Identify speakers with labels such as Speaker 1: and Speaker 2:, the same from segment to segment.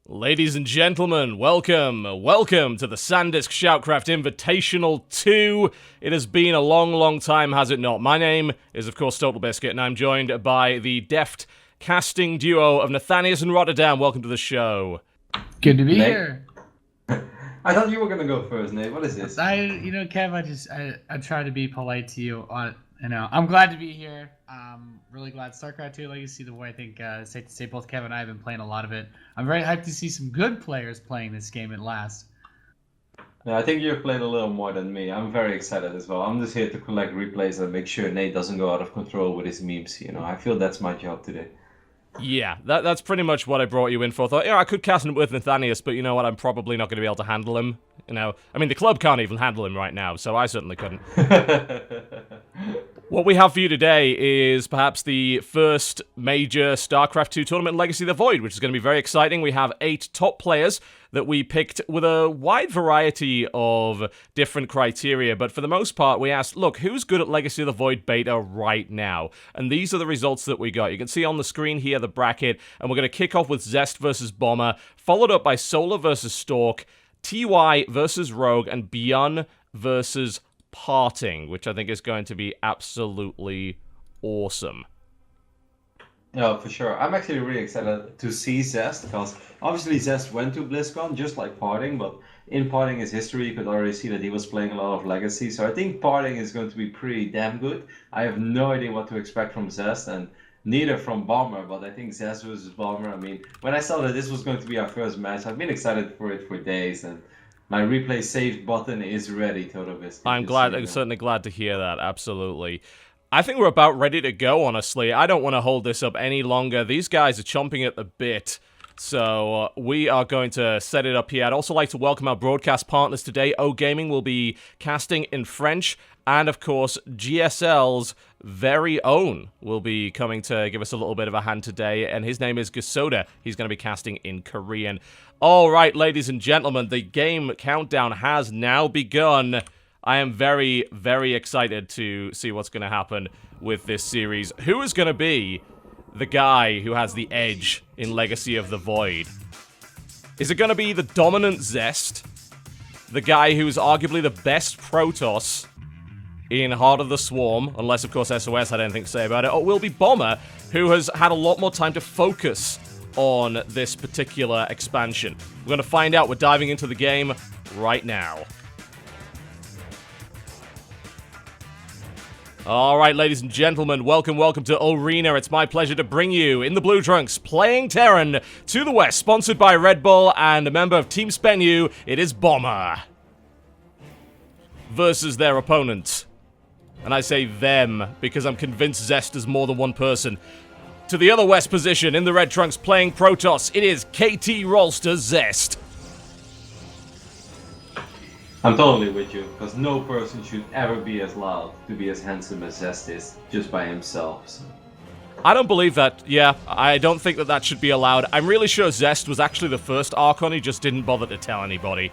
Speaker 1: Ladies and gentlemen, welcome to the Sandisk ShoutCraft Invitational II. It has been a long time, has it not? My name is, of course, TotalBiscuit, and I'm joined by the deft casting duo of Nathanius and Rotterdam. Welcome to the show.
Speaker 2: Good to be here.
Speaker 3: I thought you were gonna go first, Nate. What is this?
Speaker 2: Kev, I try to be polite to you. I'm glad to be here. Really glad Starcraft 2 Legacy the way I think safe to say both Kev and I have been playing a lot of it. I'm very hyped to see some good players playing this game at last.
Speaker 3: Yeah, I think you've played a little more than me. I'm very excited as well. I'm just here to collect replays and make sure Nate doesn't go out of control with his memes. You know, I feel that's my job today.
Speaker 1: Yeah, that's pretty much what I brought you in for. I thought, I could cast him with Nathanius, but you know what? I'm probably not going to be able to handle him. You know, I mean, the club can't even handle him right now, so I certainly couldn't. What we have for you today is perhaps the first major StarCraft 2 tournament, Legacy of the Void, which is going to be very exciting. We have 8 top players that we picked with a wide variety of different criteria, but for the most part, we asked, look, who's good at Legacy of the Void beta right now? And these are the results that we got. You can see on the screen here the bracket, and we're going to kick off with Zest versus Bomber, followed up by Solar versus Stork, TY versus Rogue, and Beyond versus Parting, which I think is going to be absolutely awesome.
Speaker 3: No, for sure. I'm actually really excited to see Zest, because obviously Zest went to BlizzCon just like Parting, but in Parting his history, you could already see that he was playing a lot of Legacy, so I think Parting is going to be pretty damn good. I have no idea what to expect from Zest, and neither from Bomber, but I think Zest versus Bomber, I mean, when I saw that this was going to be our first match, I've been excited for it for days, and my replay saved button is ready, TotalBiscuit.
Speaker 1: I'm certainly glad to hear that, absolutely. I think we're about ready to go, honestly. I don't want to hold this up any longer. These guys are chomping at the bit, so we are going to set it up here. I'd also like to welcome our broadcast partners today. O Gaming will be casting in French, and of course, GSL's very own will be coming to give us a little bit of a hand today, and his name is Gasoda. He's going to be casting in Korean. All right, ladies and gentlemen, the game countdown has now begun. I am very, very excited to see what's going to happen with this series. Who is going to be the guy who has the edge in Legacy of the Void? Is it going to be the dominant Zest? The guy who is arguably the best Protoss in Heart of the Swarm, unless, of course, SOS had anything to say about it, or it will be Bomber, who has had a lot more time to focus on this particular expansion. We're going to find out. We're diving into the game right now. Alright, ladies and gentlemen, welcome to Arena. It's my pleasure to bring you, in the blue trunks, playing Terran to the west, sponsored by Red Bull, and a member of Team Spenu, it is Bomber versus their opponent. And I say them, because I'm convinced Zest is more than one person. To the other west position, in the red trunks, playing Protoss, it is KT Rolster Zest.
Speaker 3: I'm totally with you, because no person should ever be as loud to be as handsome as Zest is, just by himself. So.
Speaker 1: I don't believe that. Yeah, I don't think that should be allowed. I'm really sure Zest was actually the first Archon, he just didn't bother to tell anybody.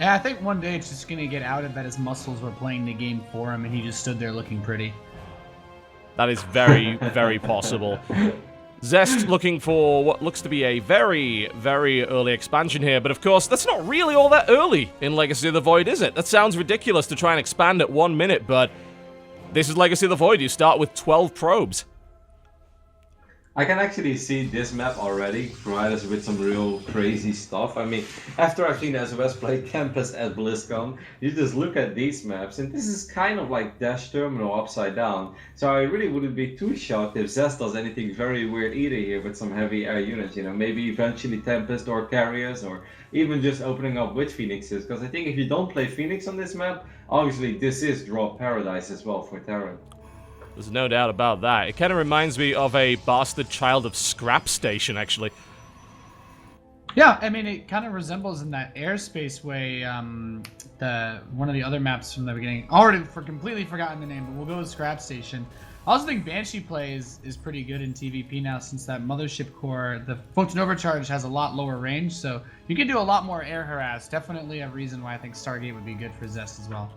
Speaker 2: Yeah, I think one day it's just going to get outed that his muscles were playing the game for him and he just stood there looking pretty.
Speaker 1: That is very, very possible. Zest looking for what looks to be a very, very early expansion here, but of course, that's not really all that early in Legacy of the Void, is it? That sounds ridiculous to try and expand at 1 minute, but this is Legacy of the Void. You start with 12 probes.
Speaker 3: I can actually see this map already provide us with some real crazy stuff. I mean, after I've seen SOS play Campus at BlizzCon, you just look at these maps, and this is kind of like Dash Terminal upside down. So I really wouldn't be too shocked if Zest does anything very weird either here with some heavy air units, you know, maybe eventually Tempest or Carriers, or even just opening up with Phoenixes, because I think if you don't play Phoenix on this map, obviously this is drop paradise as well for Terran.
Speaker 1: There's no doubt about that. It kind of reminds me of a bastard child of Scrap Station, actually.
Speaker 2: Yeah, I mean, it kind of resembles in that airspace way, one of the other maps from the beginning. Already completely forgotten the name, but we'll go with Scrap Station. I also think Banshee play is pretty good in TVP now, since that Mothership core, the Photon Overcharge has a lot lower range, so you can do a lot more air harass. Definitely a reason why I think Stargate would be good for Zest as well.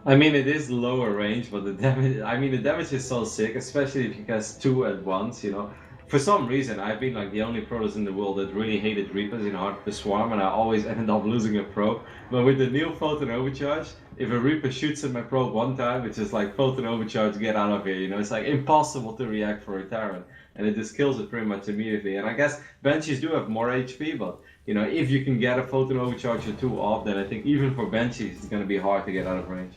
Speaker 3: I mean, it is lower range, but the damage, the damage is so sick, especially if you cast 2 at once, you know. for some reason, I've been like the only pros in the world that really hated Reapers in Heart of the Swarm, and I always ended up losing a probe. But with the new Photon Overcharge, if a Reaper shoots at my probe one time, it's just like Photon Overcharge, get out of here. You know, it's like impossible to react for a Terran, and it just kills it pretty much immediately. And I guess Banshees do have more HP, but you know, if you can get a Photon Overcharge or two off, then I think even for Banshees, it's going to be hard to get out of range.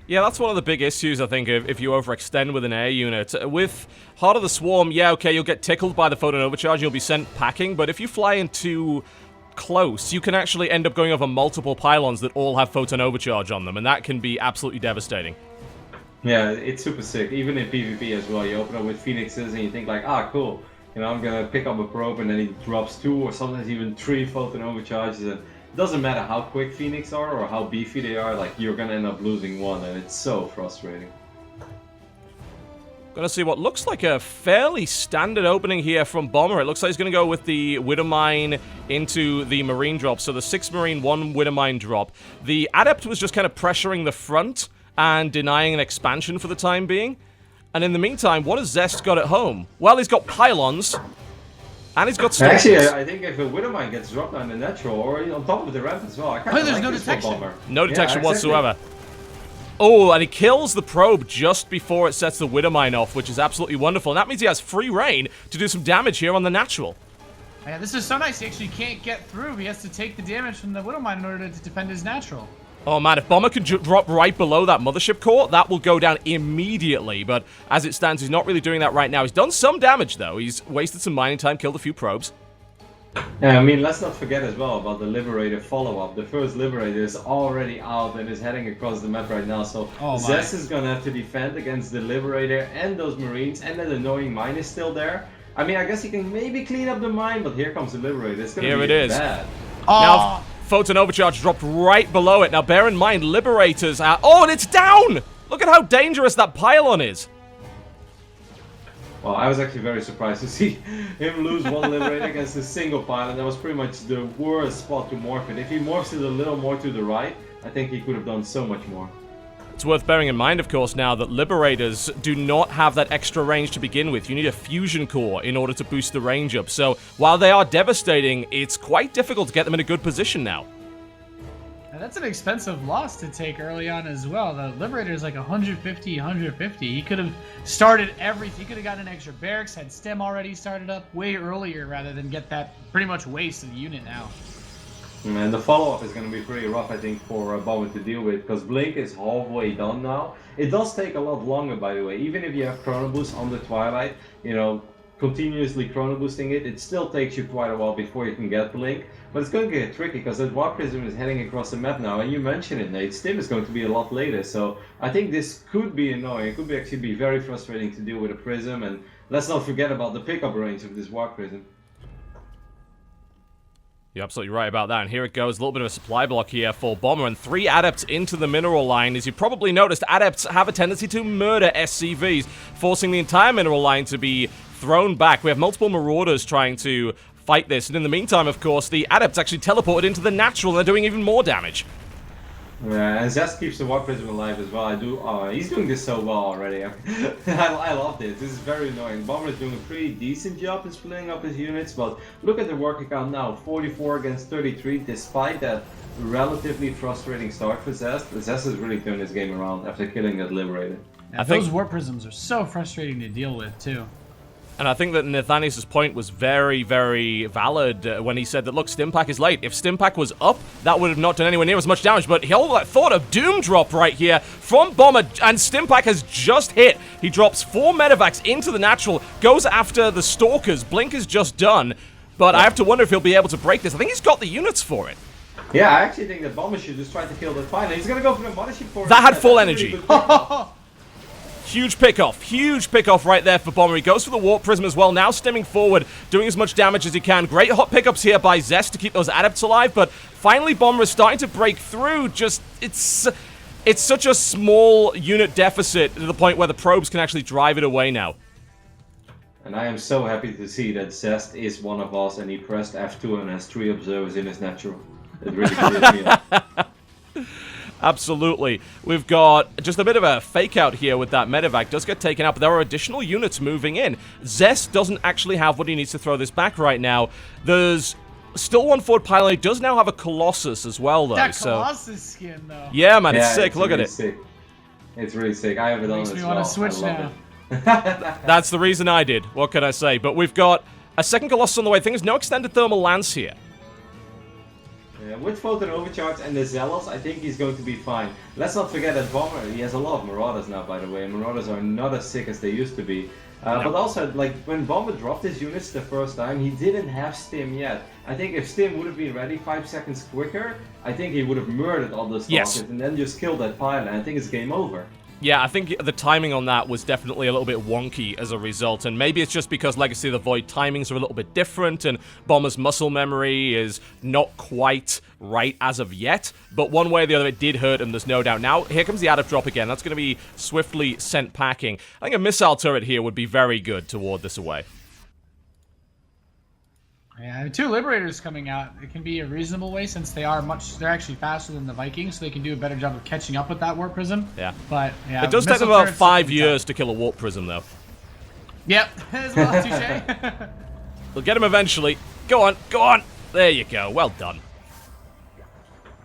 Speaker 1: Yeah, that's one of the big issues, I think, if you overextend with an air unit. With Heart of the Swarm, yeah, okay, you'll get tickled by the Photon Overcharge, you'll be sent packing, but if you fly in too close, you can actually end up going over multiple pylons that all have Photon Overcharge on them, and that can be absolutely devastating.
Speaker 3: Yeah, it's super sick. Even in PvP as well, you open up with Phoenixes and you think like, ah, cool. You know, I'm gonna pick up a probe, and then he drops 2 or sometimes even 3 Photon Overcharges, and it doesn't matter how quick Phoenix are or how beefy they are, like you're gonna end up losing one, and it's so frustrating.
Speaker 1: Gonna see what looks like a fairly standard opening here from Bomber. It looks like he's gonna go with the Widowmine into the Marine drop. So the 6 Marine, 1 Widowmine drop. The Adept was just kind of pressuring the front and denying an expansion for the time being. And in the meantime, what has Zest got at home? Well, he's got pylons. And he's got Stalkers.
Speaker 3: Actually, I think if a Widowmine gets dropped down the natural, or on top of the ramp as well, I kind of
Speaker 2: there's
Speaker 3: like
Speaker 2: no
Speaker 3: this
Speaker 2: detection.
Speaker 3: Bomber.
Speaker 1: No detection
Speaker 3: Yeah, exactly.
Speaker 1: whatsoever. Oh, and he kills the probe just before it sets the Widowmine off, which is absolutely wonderful. And that means he has free reign to do some damage here on the natural.
Speaker 2: Yeah, this is so nice. He actually can't get through. He has to take the damage from the Widowmine in order to defend his natural.
Speaker 1: Oh man, if Bomber can drop right below that mothership core, that will go down immediately. But as it stands, he's not really doing that right now. He's done some damage, though. He's wasted some mining time, killed a few probes.
Speaker 3: Yeah, I mean, let's not forget as well about the Liberator follow-up. The first Liberator is already out and is heading across the map right now, so Zest is gonna have to defend against the Liberator and those Marines, and that annoying mine is still there. I mean, I guess he can maybe clean up the mine, but here comes the Liberator. It's gonna be bad.
Speaker 1: Now, Photon Overcharge dropped right below it. Now, bear in mind, Liberators are... Oh, and it's down! Look at how dangerous that pylon is.
Speaker 3: Well, I was actually very surprised to see him lose one Liberator against a single pylon. That was pretty much the worst spot to morph it. If he morphs it a little more to the right, I think he could have done so much more.
Speaker 1: It's worth bearing in mind, of course, now that Liberators do not have that extra range to begin with. You need a fusion core in order to boost the range up. So, while they are devastating, it's quite difficult to get them in a good position now.
Speaker 2: And that's an expensive loss to take early on as well. The Liberator is like 150, 150. He could have started everything. He could have gotten an extra barracks, had stem already started up way earlier rather than get that pretty much waste of the unit now.
Speaker 3: And the follow-up is going to be pretty rough, I think, for Bomber to deal with, because Blink is halfway done now. It does take a lot longer, by the way. Even if you have Chrono Boost on the Twilight, you know, continuously Chrono Boosting it, it still takes you quite a while before you can get Blink. But it's going to get tricky, because that Warp Prism is heading across the map now, and you mentioned it, Nate. Stim is going to be a lot later, so I think this could be annoying. It could be actually be very frustrating to deal with a Prism, and let's not forget about the pickup range of this Warp Prism.
Speaker 1: You're absolutely right about that, and here it goes, a little bit of a supply block here for Bomber, and 3 Adepts into the mineral line. As you probably noticed, Adepts have a tendency to murder SCVs, forcing the entire mineral line to be thrown back. We have multiple Marauders trying to fight this, and in the meantime, of course, the Adepts actually teleported into the natural, and they're doing even more damage.
Speaker 3: Yeah, and Zest keeps the Warp Prism alive as well. He's doing this so well already. I love this. This is very annoying. Bomber is doing a pretty decent job in splitting up his units, but look at the work count now. 44 against 33, despite that relatively frustrating start for Zest. Zest has really turned his game around after killing that Liberator.
Speaker 2: Yeah, those Warp Prisms are so frustrating to deal with, too. And
Speaker 1: I think that Nathanius' point was very, very valid when he said that, look, Stimpack is late. If Stimpack was up, that would have not done anywhere near as much damage, but he thought of Doom Drop right here from Bomber, and Stimpack has just hit. He drops 4 medevacs into the natural, goes after the Stalkers. Blink is just done, but I have to wonder if he'll be able to break this. I think he's got the units for it.
Speaker 3: Yeah, I actually think that Bomber should just try to kill that final. He's gonna go for the Mothership for it.
Speaker 1: That had full energy. Huge pickoff right there for Bomber. He goes for the Warp Prism as well, now stemming forward, doing as much damage as he can. Great hot pickups here by Zest to keep those Adepts alive, but finally Bomber is starting to break through. Just, it's such a small unit deficit to the point where the probes can actually drive it away now.
Speaker 3: And I am so happy to see that Zest is one of us, and he pressed F2 and has 3 observers in his natural. It really did me up.
Speaker 1: Absolutely. We've got just a bit of a fake out here with that medevac. Does get taken out, but there are additional units moving in. Zest doesn't actually have what he needs to throw this back right now. There's still one forward pylon. He does now have a Colossus as well, though.
Speaker 2: That Colossus skin, though.
Speaker 1: Yeah, man, it's
Speaker 3: Yeah,
Speaker 1: sick.
Speaker 3: it's
Speaker 1: Look
Speaker 3: really
Speaker 1: at it.
Speaker 3: Sick. It's really sick. I have it on as well.
Speaker 2: Makes me want to switch now.
Speaker 1: That's the reason I did. What can I say? But we've got a second Colossus on the way. The thing is, no extended thermal lance here.
Speaker 3: Yeah, with Photon Overcharge and the Zealous, I think he's going to be fine. Let's not forget that Bomber, he has a lot of Marauders now, by the way. Marauders are not as sick as they used to be. But also, like, when Bomber dropped his units the first time, he didn't have Stim yet. I think if Stim would have been ready 5 seconds quicker, I think he would have murdered all those targets and then just killed that pylon. I think it's game over.
Speaker 1: Yeah, I think the timing on that was definitely a little bit wonky as a result, and maybe it's just because Legacy of the Void timings are a little bit different, and Bomber's muscle memory is not quite right as of yet, but one way or the other it did hurt him, there's no doubt. Now, here comes the add-up drop again. That's going to be swiftly sent packing. I think a missile turret here would be very good to ward this away.
Speaker 2: Yeah, 2 Liberators coming out. It can be a reasonable way since they're actually faster than the Vikings, so they can do a better job of catching up with that Warp Prism.
Speaker 1: Yeah.
Speaker 2: But, yeah.
Speaker 1: It does take them about 5 years to kill a Warp Prism, though.
Speaker 2: Yep. As well, touche.
Speaker 1: We'll get him eventually. Go on, go on. There you go. Well done.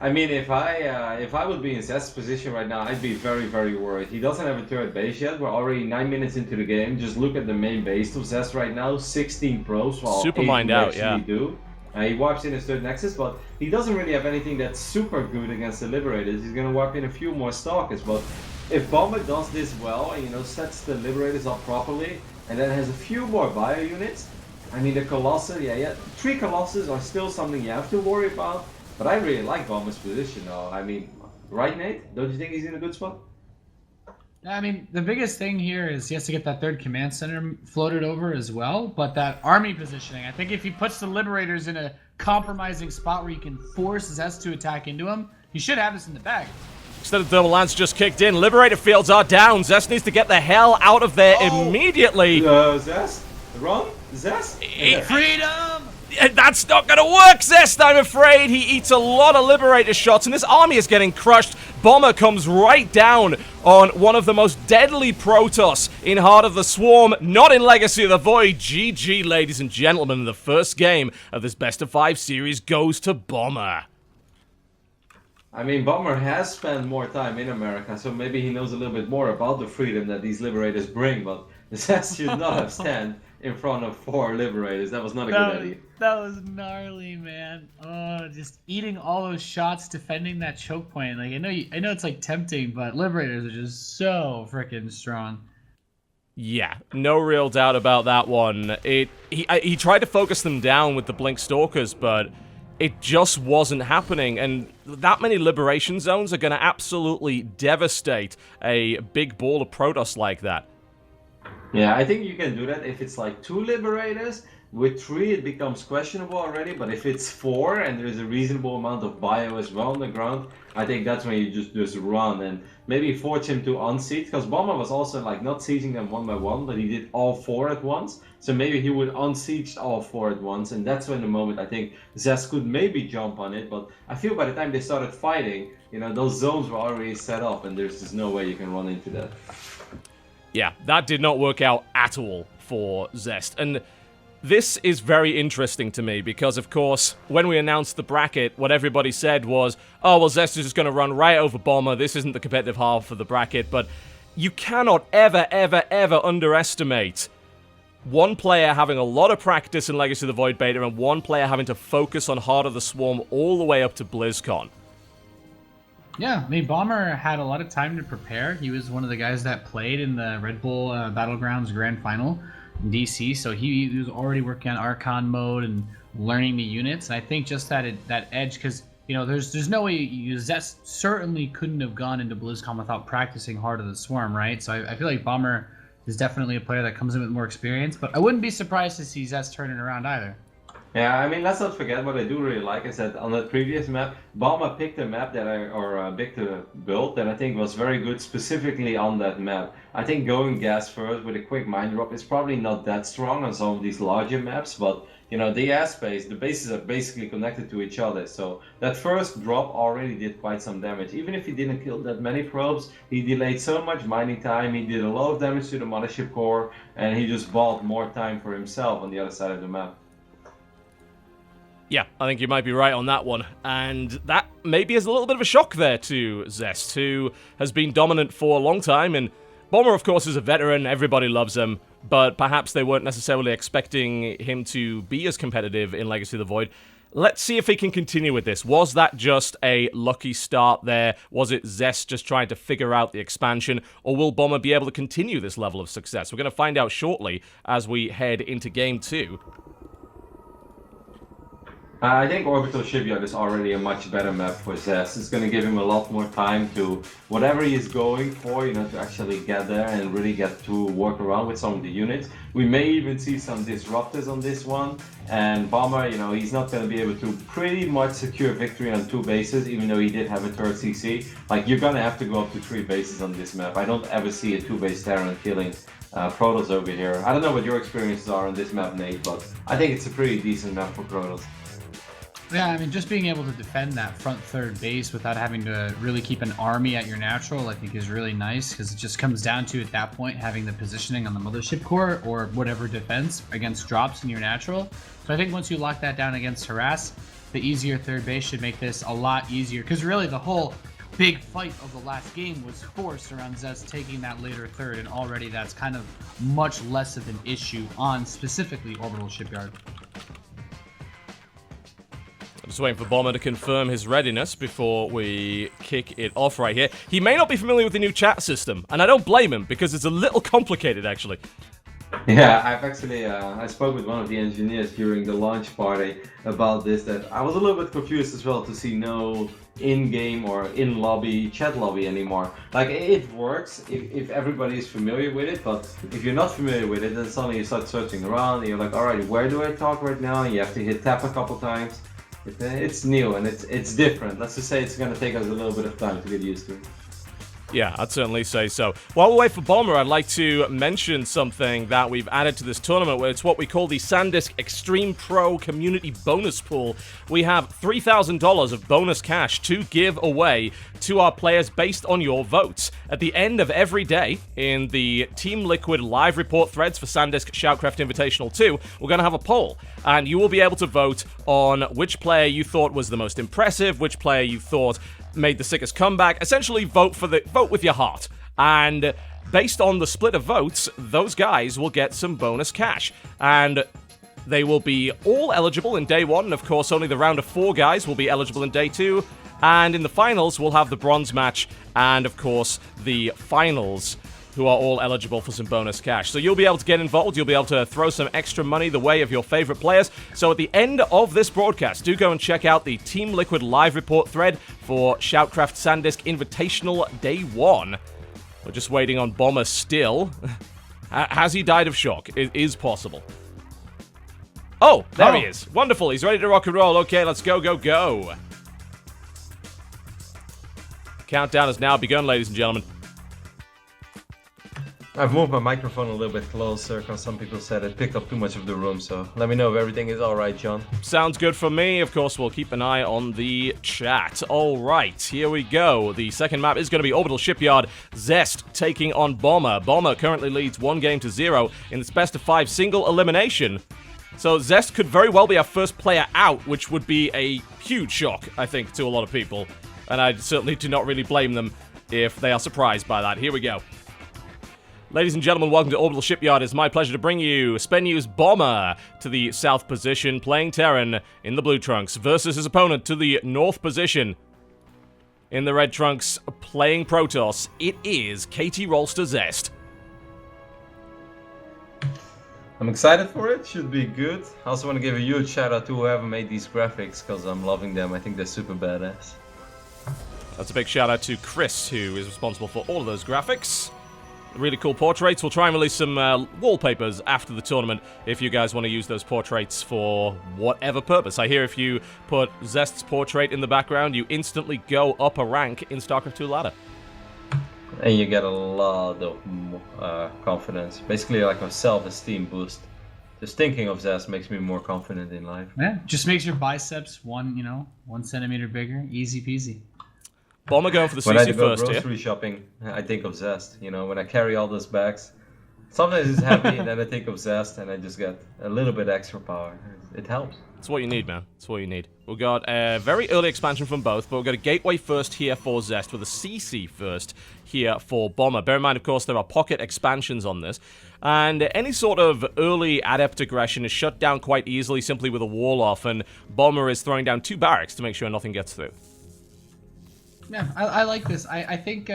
Speaker 3: I mean, if I would be in Zest's position right now, I'd be very, very worried. He doesn't have a turret base yet. We're already 9 minutes into the game. Just look at the main base of Zest right now. 16 pros, while
Speaker 1: super
Speaker 3: 8
Speaker 1: mined out, yeah.
Speaker 3: do. He wipes in his third Nexus, but he doesn't really have anything that's super good against the Liberators. He's gonna wipe in a few more Stalkers, but if Bomber does this well and, you know, sets the Liberators up properly, and then has a few more bio units, I mean, the Colossus, yeah, 3 Colossus are still something you have to worry about. But I really like Bomber's position, though. I mean, right, Nate? Don't you think he's in a good spot?
Speaker 2: I mean, the biggest thing here is he has to get that 3rd command center floated over as well, but that army positioning, I think if he puts the Liberators in a compromising spot where he can force Zest to attack into him, he should have this in the bag.
Speaker 1: Instead of thermal lance just kicked in, Liberator fields are down. Zest needs to get the hell out of there immediately.
Speaker 3: Zest? Run? Zest?
Speaker 2: Freedom!
Speaker 1: That's not going to work, Zest, I'm afraid. He eats a lot of Liberator shots, and this army is getting crushed. Bomber comes right down on one of the most deadly Protoss in Heart of the Swarm, not in Legacy of the Void. GG, ladies and gentlemen. The first game of this Best of 5 series goes to Bomber.
Speaker 3: I mean, Bomber has spent more time in America, so maybe he knows a little bit more about the freedom that these Liberators bring, but Zest should not have stand in front of 4 Liberators. That was not a good idea.
Speaker 2: That was gnarly, man. Oh, just eating all those shots, defending that choke point. Like I know it's like tempting, but Liberators are just so freaking strong.
Speaker 1: Yeah, no real doubt about that one. He tried to focus them down with the Blink Stalkers, but it just wasn't happening, and that many liberation zones are going to absolutely devastate a big ball of Protoss like that.
Speaker 3: Yeah, I think you can do that if it's like 2 Liberators. With 3 it becomes questionable already, but if it's 4 and there's a reasonable amount of bio as well on the ground, I think that's when you just run and maybe force him to unseat, because Bomber was also like not sieging them one by one, but he did all 4 at once. So maybe he would unsiege all 4 at once, and that's when the moment I think Zest could maybe jump on it, but I feel by the time they started fighting, you know, those zones were already set up and there's just no way you can run into that.
Speaker 1: Yeah, that did not work out at all for Zest, and this is very interesting to me because, of course, when we announced the bracket, what everybody said was, oh, well, Zest is just going to run right over Bomber. This isn't the competitive half of the bracket, but you cannot ever, ever, ever underestimate one player having a lot of practice in Legacy of the Void beta and one player having to focus on Heart of the Swarm all the way up to BlizzCon.
Speaker 2: Yeah, I mean, Bomber had a lot of time to prepare. He was one of the guys that played in the Red Bull Battlegrounds Grand Final in DC, so he was already working on Archon mode and learning the units. And I think just that edge, because you know, there's no way Zest certainly couldn't have gone into BlizzCon without practicing Heart of the Swarm, right? So I feel like Bomber is definitely a player that comes in with more experience, but I wouldn't be surprised to see Zest turning around either.
Speaker 3: Yeah, I mean, let's not forget what I do really like is that on that previous map, Balma picked a map that picked a build that I think was very good specifically on that map. I think going gas first with a quick mine drop is probably not that strong on some of these larger maps, but you know, the airspace, the bases are basically connected to each other. So that first drop already did quite some damage. Even if he didn't kill that many probes, he delayed so much mining time, he did a lot of damage to the mothership core, and he just bought more time for himself on the other side of the map.
Speaker 1: Yeah, I think you might be right on that one. And that maybe is a little bit of a shock there to Zest, who has been dominant for a long time. And Bomber, of course, is a veteran. Everybody loves him. But perhaps they weren't necessarily expecting him to be as competitive in Legacy of the Void. Let's see if he can continue with this. Was that just a lucky start there? Was it Zest just trying to figure out the expansion? Or will Bomber be able to continue this level of success? We're going to find out shortly as we head into Game 2.
Speaker 3: I think Orbital Shipyard is already a much better map for Zest. It's going to give him a lot more time to, whatever he is going for, you know, to actually get there and really get to work around with some of the units. We may even see some disruptors on this one. And Bomber, you know, he's not going to be able to pretty much secure victory on 2 bases, even though he did have a 3rd CC. Like, you're going to have to go up to 3 bases on this map. I don't ever see a 2-base Terran killing Protoss over here. I don't know what your experiences are on this map, Nate, but I think it's a pretty decent map for Protoss.
Speaker 2: Yeah, I mean, just being able to defend that front 3rd base without having to really keep an army at your natural, I think is really nice, because it just comes down to, at that point, having the positioning on the mothership core or whatever defense against drops in your natural. So I think once you lock that down against harass, the easier 3rd base should make this a lot easier, because really the whole big fight of the last game was forced around Zest taking that later 3rd, and already that's kind of much less of an issue on specifically Orbital Shipyard.
Speaker 1: Just waiting for Bomber to confirm his readiness before we kick it off right here. He may not be familiar with the new chat system, and I don't blame him, because it's a little complicated, actually.
Speaker 3: Yeah, I've actually, I spoke with one of the engineers during the launch party about this, that I was a little bit confused as well to see no in-game or in-lobby chat lobby anymore. Like, it works if everybody is familiar with it, but if you're not familiar with it, then suddenly you start searching around, and you're like, alright, where do I talk right now? And you have to hit tab a couple times. It's new and it's different. Let's just say it's going to take us a little bit of time to get used to it.
Speaker 1: Yeah, I'd certainly say so. While we wait for Bomber, I'd like to mention something that we've added to this tournament, where it's what we call the Sandisk Extreme Pro Community Bonus Pool. We have $3,000 of bonus cash to give away to our players based on your votes. At the end of every day, in the Team Liquid live report threads for Sandisk ShoutCraft Invitational II, we're going to have a poll, and you will be able to vote on which player you thought was the most impressive, which player you thought made the sickest comeback. Essentially, vote with your heart. And based on the split of votes, those guys will get some bonus cash. And they will be all eligible in day 1. And of course, only the round of 4 guys will be eligible in day 2. And in the finals, we'll have the bronze match. And of course, the finals, who are all eligible for some bonus cash. So you'll be able to get involved, you'll be able to throw some extra money the way of your favorite players. So at the end of this broadcast, do go and check out the Team Liquid live report thread for ShoutCraft Sandisk Invitational Day 1. We're just waiting on Bomber still. Has he died of shock? It is possible. Oh, there he is. Wonderful, he's ready to rock and roll. Okay, let's go, go, go. Countdown has now begun, ladies and gentlemen.
Speaker 3: I've moved my microphone a little bit closer because some people said it picked up too much of the room, so let me know if everything is alright, John.
Speaker 1: Sounds good for me. Of course, we'll keep an eye on the chat. Alright, here we go. The second map is going to be Orbital Shipyard. Zest taking on Bomber. Bomber currently leads 1-0 in this best of 5 single elimination. So Zest could very well be our first player out, which would be a huge shock, I think, to a lot of people. And I certainly do not really blame them if they are surprised by that. Here we go. Ladies and gentlemen, welcome to Orbital Shipyard. It's my pleasure to bring you Spenu's Bomber to the south position, playing Terran in the blue trunks, versus his opponent to the north position in the red trunks, playing Protoss. It is KT Rolster Zest.
Speaker 3: I'm excited for it, should be good. I also want to give a huge shout out to whoever made these graphics, because I'm loving them. I think they're super badass.
Speaker 1: That's a big shout out to Chris, who is responsible for all of those graphics. Really cool portraits. We'll try and release some wallpapers after the tournament if you guys want to use those portraits for whatever purpose. I hear if you put Zest's portrait in the background, you instantly go up a rank in StarCraft 2 ladder.
Speaker 3: And you get a lot of confidence. Basically like a self-esteem boost. Just thinking of Zest makes me more confident in life.
Speaker 2: Yeah, just makes your biceps 1 centimeter bigger. Easy peasy.
Speaker 1: Bomber going for the CC
Speaker 3: when I go
Speaker 1: first
Speaker 3: grocery shopping, I think of Zest. You know, when I carry all those bags, sometimes it's heavy, and then I think of Zest, and I just get a little bit extra power. It helps.
Speaker 1: It's what you need, man. It's what you need. We've got a very early expansion from both, but we've got a Gateway first here for Zest with a CC first here for Bomber. Bear in mind, of course, there are pocket expansions on this, and any sort of early Adept aggression is shut down quite easily simply with a wall off, and Bomber is throwing down 2 barracks to make sure nothing gets through.
Speaker 2: Yeah, I like this. I think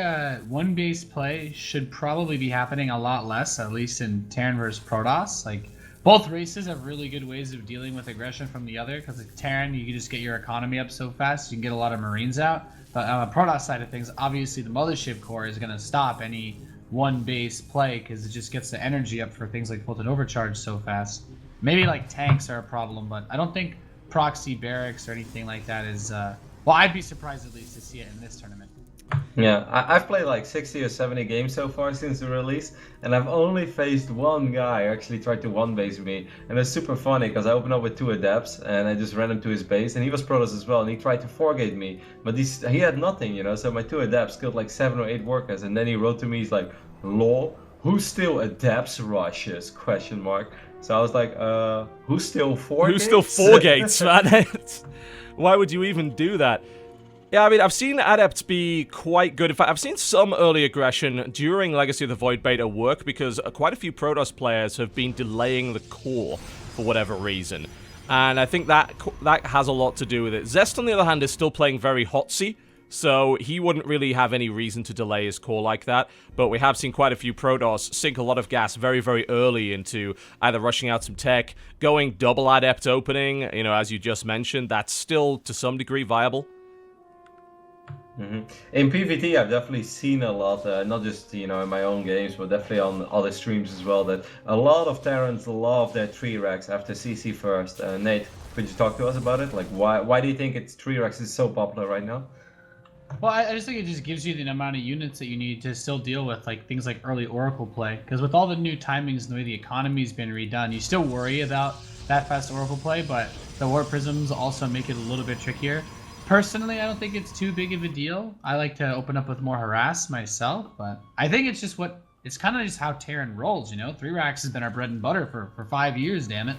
Speaker 2: one base play should probably be happening a lot less, at least in Terran versus Protoss. Like, both races have really good ways of dealing with aggression from the other, because like Terran, you can just get your economy up so fast, you can get a lot of Marines out. But on the Protoss side of things, obviously the Mothership Core is going to stop any one base play, because it just gets the energy up for things like Fulton Overcharge so fast. Maybe like tanks are a problem, but I don't think proxy barracks or anything like that is... Well, I'd be surprised at least to see it in this tournament.
Speaker 3: Yeah, I've played like 60 or 70 games so far since the release, and I've only faced one guy who actually tried to one-base me, and it's super funny because I opened up with 2 Adepts, and I just ran him to his base, and he was Protoss as well, and he tried to 4-gate me, but he had nothing, you know, so my 2 Adepts killed like 7 or 8 workers, and then he wrote to me, he's like, lol, who still Adepts rushes, question mark. So I was like, who still 4 gates?
Speaker 1: Who still 4 gates, man? Why would you even do that? Yeah, I mean, I've seen Adepts be quite good. In fact, I've seen some early aggression during Legacy of the Void beta work because quite a few Protoss players have been delaying the core for whatever reason. And I think that has a lot to do with it. Zest, on the other hand, is still playing very hotsy, so he wouldn't really have any reason to delay his core like that. But we have seen quite a few Protoss sink a lot of gas very, very early into either rushing out some tech, going double Adept opening, you know, as you just mentioned. That's still, to some degree, viable.
Speaker 3: Mm-hmm. In PvT, I've definitely seen a lot, not just, you know, in my own games, but definitely on other streams as well, that a lot of Terrans love their 3 racks after CC first. Nate, could you talk to us about it? Like, why do you think 3 racks is so popular right now?
Speaker 2: Well, I just think it just gives you the amount of units that you need to still deal with, like things like early Oracle play. Because with all the new timings and the way the economy's been redone, you still worry about that fast Oracle play, but the Warp Prisms also make it a little bit trickier. Personally, I don't think it's too big of a deal. I like to open up with more harass myself, but I think it's just it's kind of just how Terran rolls, you know? 3 racks has been our bread and butter for 5 years, damn it.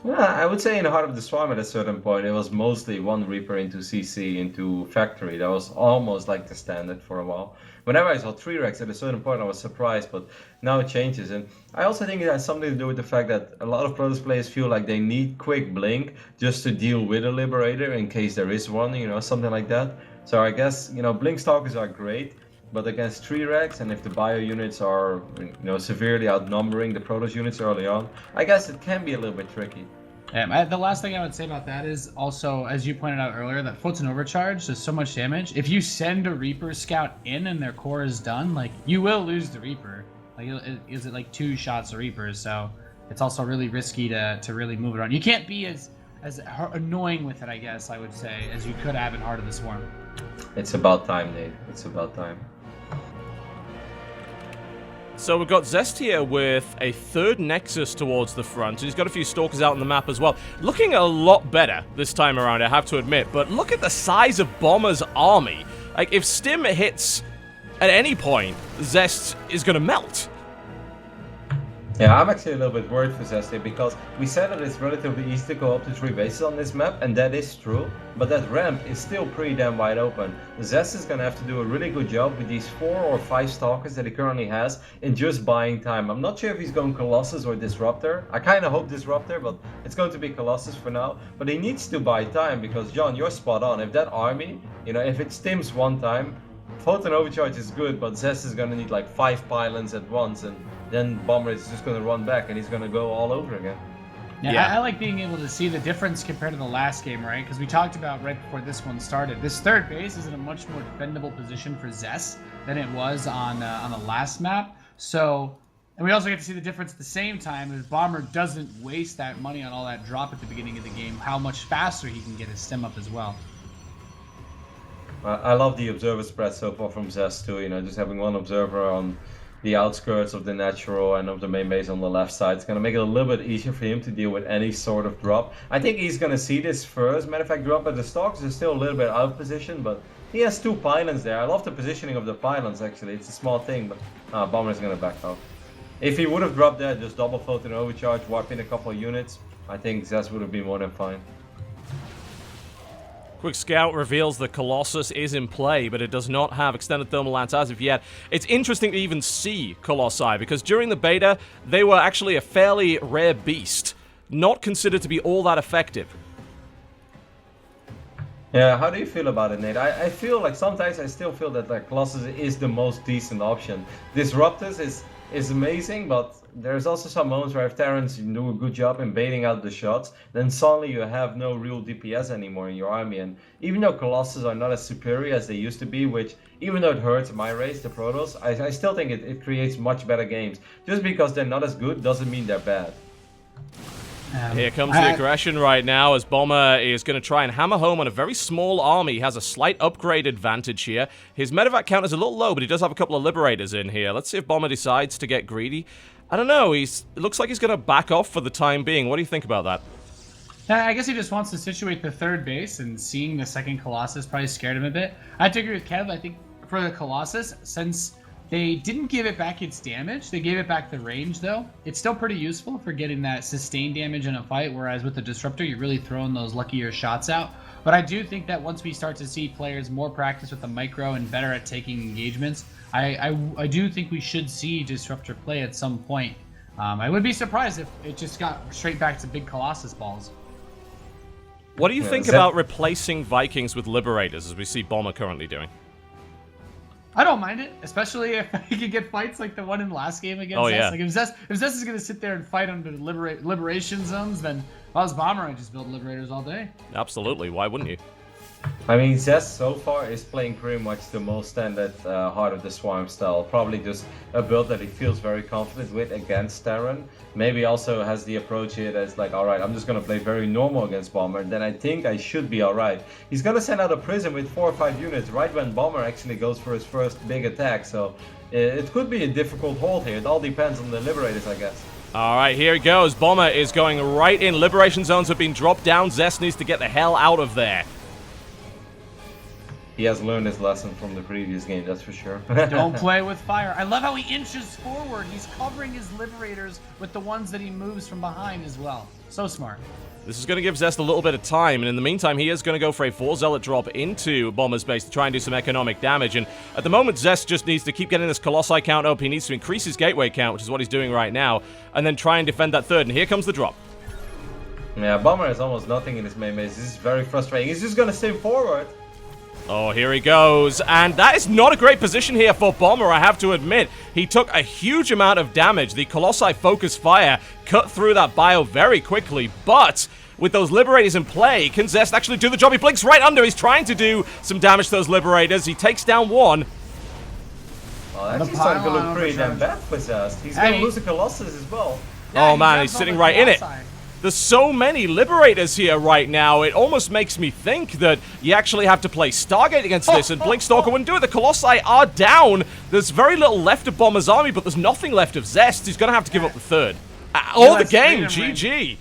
Speaker 3: Yeah, I would say in the heart of the swarm at a certain point, it was mostly 1 Reaper into CC into Factory. That was almost like the standard for a while. Whenever I saw 3 racks at a certain point, I was surprised, but now it changes. And I also think it has something to do with the fact that a lot of Protoss players feel like they need quick blink just to deal with a Liberator in case there is one, you know, something like that. So I guess, you know, blink stalkers are great, but against 3 racks, and if the bio units are, you know, severely outnumbering the Protoss units early on, I guess it can be a little bit tricky.
Speaker 2: The last thing I would say about that is also, as you pointed out earlier, that Fulton Overcharge does so much damage. If you send a Reaper scout in and their core is done, like, you will lose the Reaper. Like, is it like 2 shots of Reapers? So it's also really risky to really move it on. You can't be as annoying with it, I guess I would say, as you could have in Heart of the Swarm.
Speaker 3: It's about time, Nate. It's about time.
Speaker 1: So we've got Zest here with a 3rd Nexus towards the front. He's got a few Stalkers out on the map as well. Looking a lot better this time around, I have to admit. But look at the size of Bomber's army. Like, if Stim hits at any point, Zest is going to melt.
Speaker 3: Yeah, I'm actually a little bit worried for Zest because we said that it's relatively easy to go up to 3 bases on this map, and that is true, but that ramp is still pretty damn wide open. Zest is going to have to do a really good job with these 4 or 5 Stalkers that he currently has in just buying time. I'm not sure if he's going Colossus or Disruptor. I kind of hope Disruptor, but it's going to be Colossus for now. But he needs to buy time because, John, you're spot on. If that army, you know, if it stims one time, Photon Overcharge is good, but Zest is going to need like 5 pylons at once, and then Bomber is just going to run back and he's going to go all over again.
Speaker 2: Yeah, I like being able to see the difference compared to the last game, right? Because we talked about right before this one started. This third base is in a much more defendable position for Zest than it was on the last map. So, and we also get to see the difference at the same time as Bomber doesn't waste that money on all that drop at the beginning of the game, how much faster he can get his stem up as well.
Speaker 3: I love the observer spread so far from Zest too, you know, just having one observer on the outskirts of the natural and of the main base on the left side. It's going to make it a little bit easier for him to deal with any sort of drop. I think he's going to see this first. Matter of fact, drop at the Stalkers is still a little bit out of position, but he has 2 pylons there. I love the positioning of the pylons actually. It's a small thing, but Bomber is going to back out. If he would have dropped that, just double float and overcharge, wipe in a couple of units, I think Zest would have been more than fine.
Speaker 1: Quick scout reveals the Colossus is in play, but it does not have extended thermal lance as of yet. It's interesting to even see Colossi, because during the beta, they were actually a fairly rare beast, not considered to be all that effective.
Speaker 3: Yeah, how do you feel about it, Nate? I feel like sometimes I still feel that like Colossus is the most decent option. Disruptors is amazing, but there's also some moments where if Terrans do a good job in baiting out the shots, then suddenly you have no real DPS anymore in your army. And even though Colossus are not as superior as they used to be, which even though it hurts my race, the Protoss, I still think it creates much better games. Just because they're not as good doesn't mean they're bad.
Speaker 1: Here comes the aggression right now as Bomber is going to try and hammer home on a very small army. He has a slight upgrade advantage here. His medevac count is a little low, but he does have a couple of Liberators in here. Let's see if Bomber decides to get greedy. I don't know. It looks like he's going to back off for the time being. What do you think about that?
Speaker 2: I guess he just wants to situate the third base, and seeing the second Colossus probably scared him a bit. I have to agree with Kev. I think for the Colossus, since they didn't give it back its damage, they gave it back the range, though. It's still pretty useful for getting that sustained damage in a fight, whereas with the Disruptor, you're really throwing those luckier shots out. But I do think that once we start to see players more practice with the micro and better at taking engagements, I do think we should see Disruptor play at some point. I would be surprised if it just got straight back to big Colossus balls.
Speaker 1: What do you think about replacing Vikings with Liberators, as we see Bomber currently doing?
Speaker 2: I don't mind it, especially if he could get fights like the one in last game against Zest.
Speaker 1: Yeah.
Speaker 2: Like if Zest is going to sit there and fight under liberation zones, then if I was Bomber, I'd just build Liberators all day.
Speaker 1: Absolutely. Why wouldn't you?
Speaker 3: I mean, Zest so far is playing pretty much the most standard Heart of the Swarm style. Probably just a build that he feels very confident with against Terran. Maybe also has the approach here that's like, alright, I'm just going to play very normal against Bomber, then I think I should be alright. He's going to send out a Prism with 4 or 5 units right when Bomber actually goes for his first big attack. So it could be a difficult hold here. It all depends on the Liberators, I guess.
Speaker 1: Alright, here he goes. Bomber is going right in. Liberation zones have been dropped down. Zest needs to get the hell out of there.
Speaker 3: He has learned his lesson from the previous game, that's for sure.
Speaker 2: Don't play with fire. I love how he inches forward. He's covering his Liberators with the ones that he moves from behind as well. So smart.
Speaker 1: This is going to give Zest a little bit of time, and in the meantime, he is going to go for a 4 Zealot drop into Bomber's base to try and do some economic damage. And at the moment, Zest just needs to keep getting this Colossi count up. He needs to increase his gateway count, which is what he's doing right now, and then try and defend that third. And here comes the drop.
Speaker 3: Yeah, Bomber has almost nothing in his main base. This is very frustrating. He's just going to stay forward.
Speaker 1: Oh, here he goes. And that is not a great position here for Bomber, I have to admit. He took a huge amount of damage. The Colossi Focus Fire cut through that bio very quickly, but with those Liberators in play, can Zest actually do the job? He blinks right under. He's trying to do some damage to those Liberators. He takes down one.
Speaker 3: Well, that's actually starting to look pretty damn bad for Zest. He's going to lose the Colossus as well.
Speaker 2: Yeah,
Speaker 1: oh man, he's sitting right in it. There's so many Liberators here right now, it almost makes me think that you actually have to play Stargate against this, and Blinkstalker wouldn't do it. The Colossi are down. There's very little left of Bomber's army, but there's nothing left of Zest. He's going to have to give up the third. All the game, GG.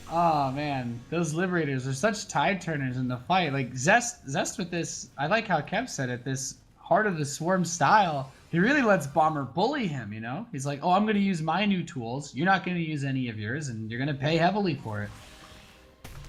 Speaker 2: Oh man, those Liberators are such tide turners in the fight. Like Zest with this, I like how Kev said it, this Heart of the Swarm style. He really lets Bomber bully him, you know? He's like, oh, I'm going to use my new tools. You're not going to use any of yours, and you're going to pay heavily for it.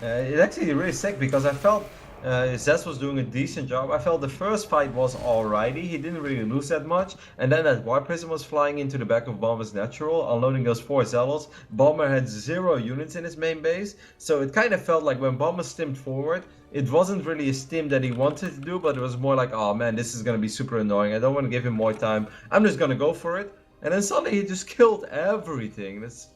Speaker 3: It's actually really sick because I felt Zest was doing a decent job. I felt the first fight was alrighty. He didn't really lose that much. And then that Warp Prism was flying into the back of Bomber's natural, unloading those 4 Zealots. Bomber had 0 units in his main base. So it kind of felt like when Bomber stimmed forward, it wasn't really a stim that he wanted to do, but it was more like, oh man, this is going to be super annoying. I don't want to give him more time. I'm just going to go for it. And then suddenly he just killed everything. That's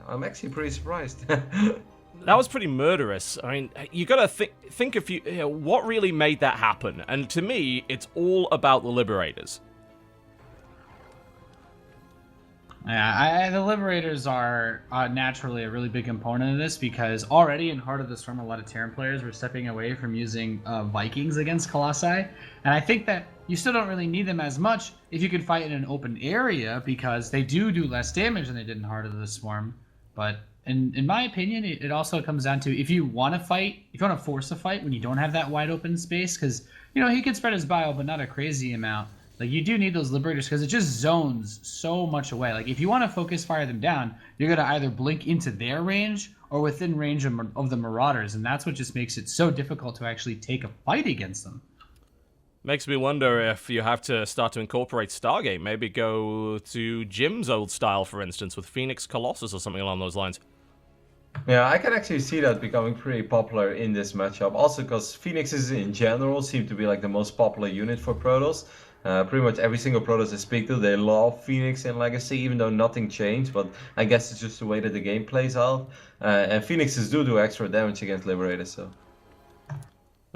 Speaker 3: I'm actually pretty surprised.
Speaker 1: That was pretty murderous. I mean, you gotta think if you know, what really made that happen. And to me, it's all about the Liberators.
Speaker 2: Yeah, the Liberators are naturally a really big component of this because already in Heart of the Storm, a lot of Terran players were stepping away from using Vikings against Colossi. And I think that you still don't really need them as much if you can fight in an open area because they do less damage than they did in Heart of the Storm. But in my opinion, it also comes down to if you want to fight, if you want to force a fight when you don't have that wide open space, because, you know, he can spread his bio, but not a crazy amount. Like, you do need those Liberators because it just zones so much away. Like, if you want to focus fire them down, you're going to either blink into their range or within range of the Marauders, and that's what just makes it so difficult to actually take a fight against them.
Speaker 1: Makes me wonder if you have to start to incorporate Stargate. Maybe go to Jim's old style, for instance, with Phoenix Colossus or something along those lines.
Speaker 3: Yeah, I can actually see that becoming pretty popular in this matchup. Also because Phoenixes in general seem to be like the most popular unit for Protoss. Pretty much every single Protoss I speak to, they love Phoenix in Legacy, even though nothing changed. But I guess it's just the way that the game plays out. And Phoenixes do extra damage against Liberators, so...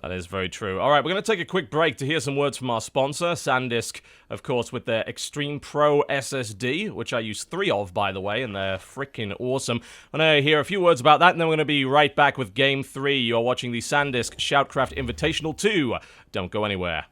Speaker 1: That is very true. All right, we're going to take a quick break to hear some words from our sponsor, Sandisk, of course, with their Extreme Pro SSD, which I use 3 of, by the way, and they're freaking awesome. I'm going to hear a few words about that, and then we're going to be right back with Game 3. You're watching the Sandisk ShoutCraft Invitational II. Don't go anywhere.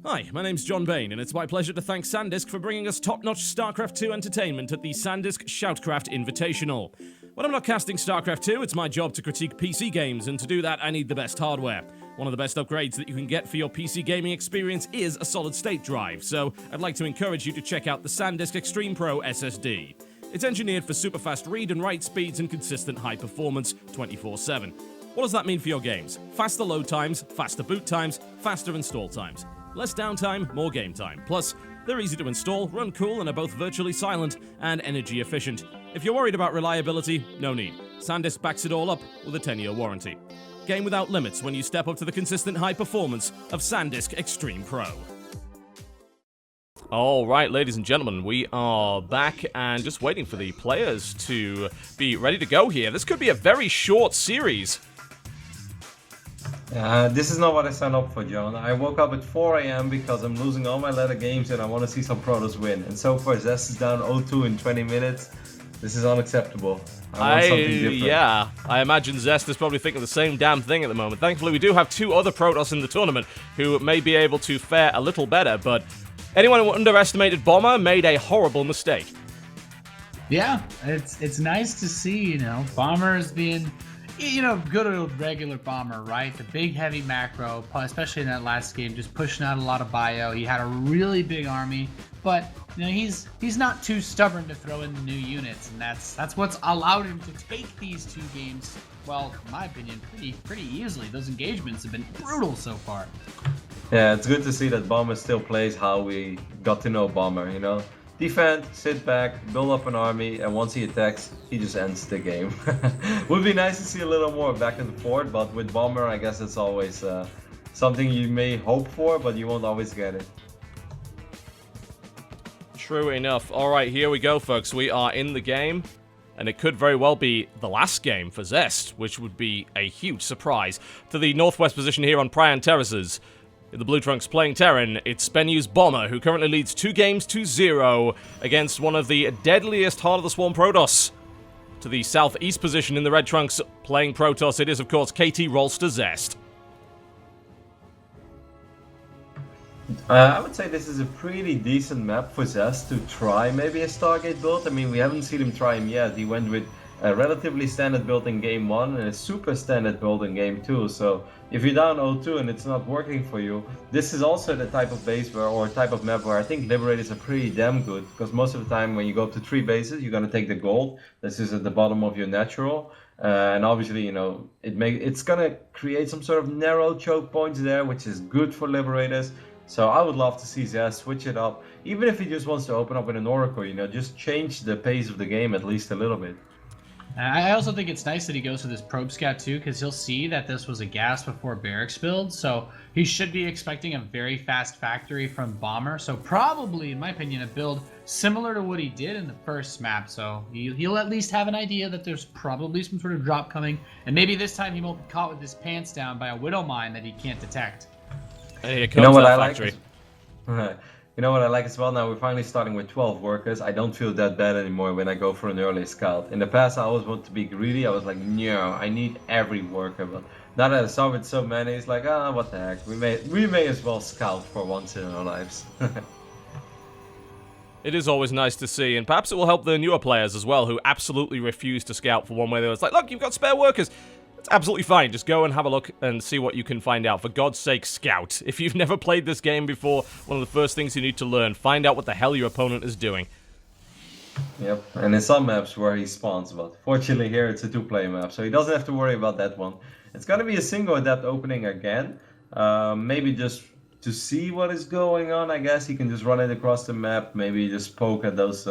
Speaker 1: Hi, my name's John Bain, and it's my pleasure to thank Sandisk for bringing us top-notch StarCraft 2 entertainment at the Sandisk ShoutCraft Invitational. When I'm not casting StarCraft 2, it's my job to critique PC games, and to do that, I need the best hardware. One of the best upgrades that you can get for your PC gaming experience is a solid-state drive, so I'd like to encourage you to check out the Sandisk Extreme Pro SSD. It's engineered for super-fast read and write speeds and consistent high performance 24/7. What does that mean for your games? Faster load times, faster boot times, faster install times. Less downtime, more game time. Plus, they're easy to install, run cool, and are both virtually silent and energy efficient. If you're worried about reliability, no need. Sandisk backs it all up with a 10-year warranty. Game without limits when you step up to the consistent high performance of Sandisk Extreme Pro. Alright, ladies and gentlemen, we are back and just waiting for the players to be ready to go here. This could be a very short series.
Speaker 3: This is not what I signed up for, John. I woke up at 4 AM because I'm losing all my ladder games and I want to see some Protoss win. And so far, Zest is down 0-2 in 20 minutes. This is unacceptable. I want something different.
Speaker 1: Yeah, I imagine Zest is probably thinking the same damn thing at the moment. Thankfully, we do have 2 other Protoss in the tournament who may be able to fare a little better, but anyone who underestimated Bomber made a horrible mistake.
Speaker 2: Yeah, it's nice to see, you know, Bomber's being... You know, good old regular Bomber, right? The big heavy macro, especially in that last game, just pushing out a lot of bio. He had a really big army, but you know he's not too stubborn to throw in the new units, and that's what's allowed him to take these 2 games. Well, in my opinion, pretty easily. Those engagements have been brutal so far.
Speaker 3: Yeah, it's good to see that Bomber still plays how we got to know Bomber. You know. Defend, sit back, build up an army, and once he attacks, he just ends the game. Would be nice to see a little more back and forth, but with Bomber, I guess it's always something you may hope for, but you won't always get it.
Speaker 1: True enough. Alright, here we go, folks. We are in the game, and it could very well be the last game for Zest, which would be a huge surprise to the northwest position here on Prion Terraces. In the Blue Trunks playing Terran, it's Spenu's Bomber, who currently leads 2 games to 0 against one of the deadliest Heart of the Swarm Protoss. To the southeast position in the Red Trunks playing Protoss, it is, of course, KT Rolster Zest.
Speaker 3: I would say this is a pretty decent map for Zest to try maybe a Stargate build. I mean, we haven't seen him try him yet. He went with a relatively standard build in game 1 and a super standard build in game 2. So if you're down 0-2 and it's not working for you, this is also the type of base where, or type of map where I think Liberators are pretty damn good, because most of the time when you go up to 3 bases, you're going to take the gold. This is at the bottom of your natural. And obviously, you know, it's going to create some sort of narrow choke points there, which is good for Liberators. So I would love to see Zest switch it up, even if he just wants to open up with an Oracle, you know, just change the pace of the game at least a little bit.
Speaker 2: I also think it's nice that he goes to this probe scout too, because he'll see that this was a gas before barracks build, so he should be expecting a very fast factory from Bomber. So probably, in my opinion, a build similar to what he did in the first map. So he'll at least have an idea that there's probably some sort of drop coming, and maybe this time he won't be caught with his pants down by a Widow Mine that he can't detect.
Speaker 1: And here comes
Speaker 3: You know what
Speaker 1: that
Speaker 3: I
Speaker 1: factory.
Speaker 3: like? You know what I like as well? Now we're finally starting with 12 workers. I don't feel that bad anymore when I go for an early scout. In the past, I always wanted to be greedy. I was like, no, I need every worker. But now that I saw with so many, it's like, ah, what the heck? We may as well scout for once in our lives.
Speaker 1: It is always nice to see, and perhaps it will help the newer players as well, who absolutely refuse to scout for one way or the other. It's like, look, you've got spare workers. It's absolutely fine. Just go and have a look and see what you can find out. For God's sake, scout. If you've never played this game before, one of the first things you need to learn, find out what the hell your opponent is doing.
Speaker 3: Yep, and in some maps where he spawns, but fortunately here it's a 2-player map, so he doesn't have to worry about that one. It's gonna be a single adept opening again. Maybe just to see what is going on, I guess he can just run it across the map, maybe just poke at those...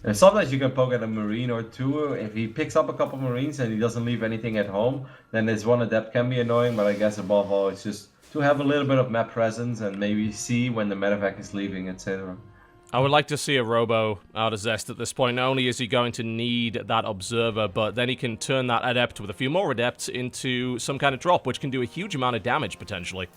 Speaker 3: And sometimes you can poke at a marine or two. If he picks up a couple marines and he doesn't leave anything at home, then this one adept can be annoying, but I guess above all it's just to have a little bit of map presence and maybe see when the medevac is leaving, etc.
Speaker 1: I would like to see a Robo out of Zest at this point. Not only is he going to need that Observer, but then he can turn that Adept with a few more Adepts into some kind of drop, which can do a huge amount of damage, potentially.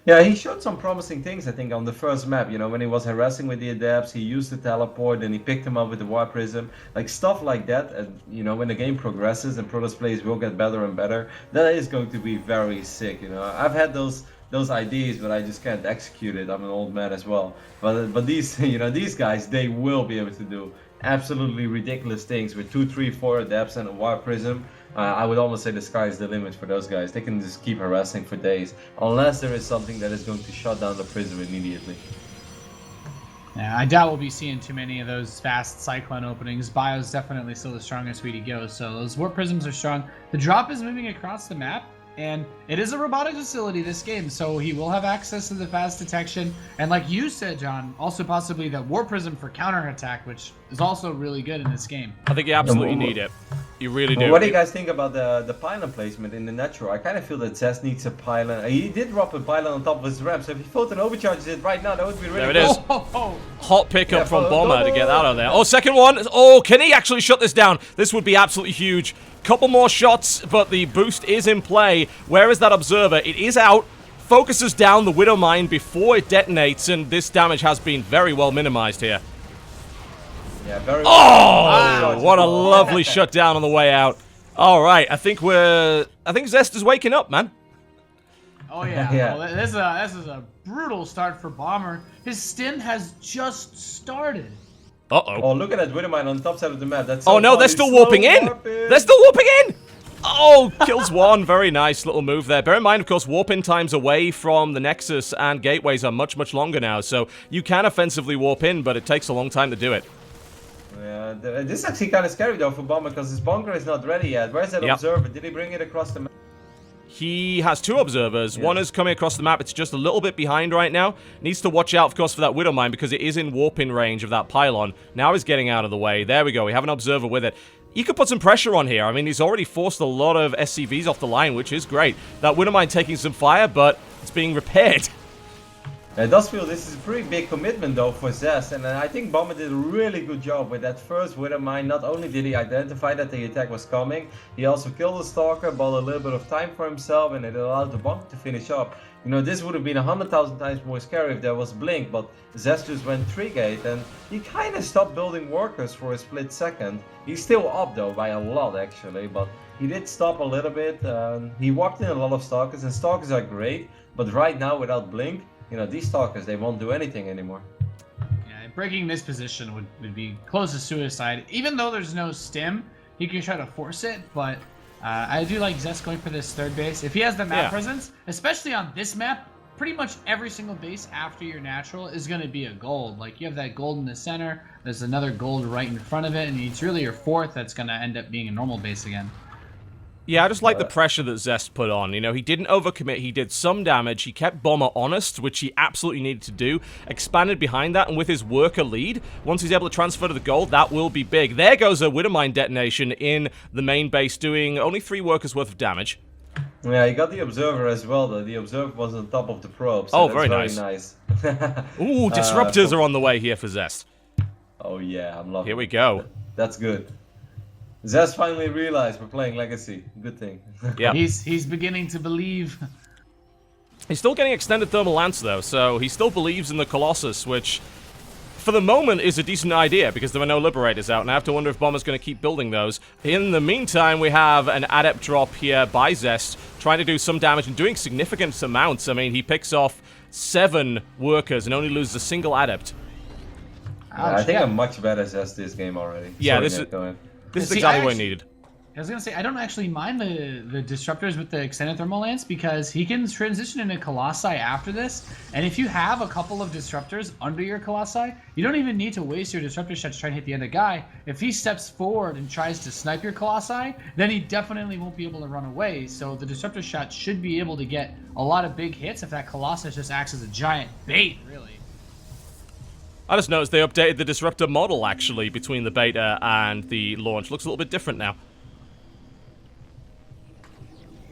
Speaker 3: Yeah, he showed some promising things, I think, on the first map. You know, when he was harassing with the Adepts, he used the teleport, and he picked him up with the Warp Prism. Like, stuff like that, and, you know, when the game progresses and Protoss players will get better and better, that is going to be very sick, you know. I've had those ideas, but I just can't execute it. I'm an old man as well. But these, you know, these guys, they will be able to do absolutely ridiculous things with 2, 3, 4 Adepts and a Warp Prism. I would almost say the sky is the limit for those guys. They can just keep harassing for days, unless there is something that is going to shut down the prism immediately.
Speaker 2: Yeah, I doubt we'll be seeing too many of those fast Cyclone openings. Bio's definitely still the strongest way to go, so those Warp Prisms are strong. The drop is moving across the map, and it is a robotic facility this game, so he will have access to the fast detection. And like you said, John, also possibly the Warp Prism for counterattack, which is also really good in this game.
Speaker 1: I think you absolutely need it. You really do.
Speaker 3: What do you guys think about the pylon placement in the natural? I kind of feel that Zest needs a pylon. He did drop a pylon on top of his ramp, so if he photon overcharges it right now, that would be really
Speaker 1: There it is.
Speaker 2: Oh.
Speaker 1: Hot pickup from Bomber to get that out of there. Oh, second one. Oh, can he actually shut this down? This would be absolutely huge. Couple more shots, but the boost is in play. Where is that Observer? It is out. Focuses down the Widow Mine before it detonates, and this damage has been very well minimized here.
Speaker 3: Yeah, very
Speaker 1: Oh, what a lovely shutdown on the way out. All right, I think Zest is waking up, man.
Speaker 2: Oh yeah.
Speaker 3: Yeah.
Speaker 2: Well, this is a brutal start for Bomber. His stint has just started.
Speaker 1: Uh-oh.
Speaker 3: Oh, look at that Widow Mine on the top side of the map. That's
Speaker 1: Oh
Speaker 3: so
Speaker 1: no,
Speaker 3: fun.
Speaker 1: they're
Speaker 3: He's
Speaker 1: still
Speaker 3: so
Speaker 1: warping in.
Speaker 3: warping.
Speaker 1: They're still warping in. Oh, kills one. Very nice little move there. Bear in mind, of course, warp-in times away from the Nexus and gateways are much, much longer now. So you can offensively warp in, but it takes a long time to do it.
Speaker 3: Yeah, this is actually kind of scary though for Bomber because his bunker is not ready yet. Where's that Observer? Did he bring it across the map?
Speaker 1: He has two Observers. One is coming across the map. It's just a little bit behind right now. Needs to watch out, of course, for that Widow Mine because it is in warp-in range of that pylon. Now he's getting out of the way. There we go. We have an Observer with it. You could put some pressure on here. I mean, he's already forced a lot of SCVs off the line, which is great. That Widow Mine taking some fire, but it's being repaired.
Speaker 3: It does feel this is a pretty big commitment though for Zest, and I think Bomber did a really good job with that first Widow Mine. Not only did he identify that the attack was coming, he also killed the Stalker, bought a little bit of time for himself, and it allowed the bunker to finish up. You know, this would have been 100,000 times more scary if there was Blink, but Zest just went 3-gate, and he kind of stopped building workers for a split second. He's still up though, by a lot actually, but he did stop a little bit. He walked in a lot of Stalkers, and Stalkers are great, but right now without Blink, you know, these Stalkers, they won't do anything anymore.
Speaker 2: Yeah, breaking this position would be close to suicide. Even though there's no stim, he can try to force it, but I do like Zest going for this third base. If he has the map presence, especially on this map, pretty much every single base after your natural is going to be a gold. Like, you have that gold in the center, there's another gold right in front of it, and it's really your fourth that's going to end up being a normal base again.
Speaker 1: Yeah, I just like the pressure that Zest put on. You know, he didn't overcommit, he did some damage, he kept Bomber honest, which he absolutely needed to do, expanded behind that, and with his worker lead, once he's able to transfer to the gold, that will be big. There goes a Widowmine detonation in the main base, doing only 3 workers worth of damage.
Speaker 3: Yeah, you got the Observer as well, though. The Observer was on top of the probe, so
Speaker 1: oh,
Speaker 3: that's
Speaker 1: very
Speaker 3: nice.
Speaker 1: Ooh, Disruptors are on the way here for Zest.
Speaker 3: Oh yeah, I'm loving it.
Speaker 1: Here we go.
Speaker 3: That's good. Zest finally realized we're playing Legacy. Good thing.
Speaker 1: Yeah.
Speaker 2: He's beginning to believe.
Speaker 1: He's still getting extended thermal lance, though, so he still believes in the Colossus, which, for the moment, is a decent idea, because there are no Liberators out, and I have to wonder if Bomber's going to keep building those. In the meantime, we have an Adept drop here by Zest, trying to do some damage and doing significant amounts. I mean, he picks off 7 workers and only loses a single Adept.
Speaker 3: I think I'm much better at Zest this game already.
Speaker 1: Yeah,
Speaker 3: Sorry,
Speaker 1: this is exactly what he needed.
Speaker 2: I was gonna say, I don't actually mind the disruptors with the extended thermal lance, because he can transition into Colossi after this, and if you have a couple of disruptors under your Colossi, you don't even need to waste your disruptor shot to try and hit the other guy. If he steps forward and tries to snipe your Colossi, then he definitely won't be able to run away, so the disruptor shot should be able to get a lot of big hits if that Colossus just acts as a giant bait, really.
Speaker 1: I just noticed they updated the Disruptor model, actually, between the beta and the launch. Looks a little bit different now.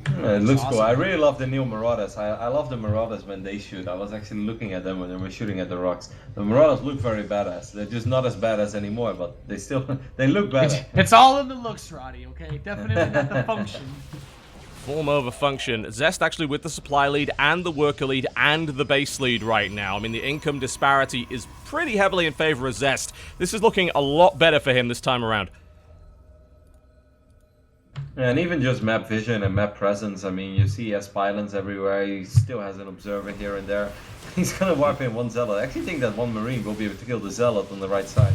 Speaker 3: It looks awesome. Cool. I really love the new Marauders. I love the Marauders when they shoot. I was actually looking at them when they were shooting at the rocks. The Marauders look very badass. They're just not as badass anymore, but they still they look better.
Speaker 2: It's all in the looks, Roddy, okay? Definitely not the function.
Speaker 1: Form over function. Zest actually with the supply lead and the worker lead and the base lead right now. I mean, the income disparity is pretty heavily in favor of Zest. This is looking a lot better for him this time around.
Speaker 3: And even just map vision and map presence, I mean, you see he has pylons everywhere, he still has an observer here and there. He's gonna warp in 1 Zealot. I actually think that 1 Marine will be able to kill the Zealot on the right side.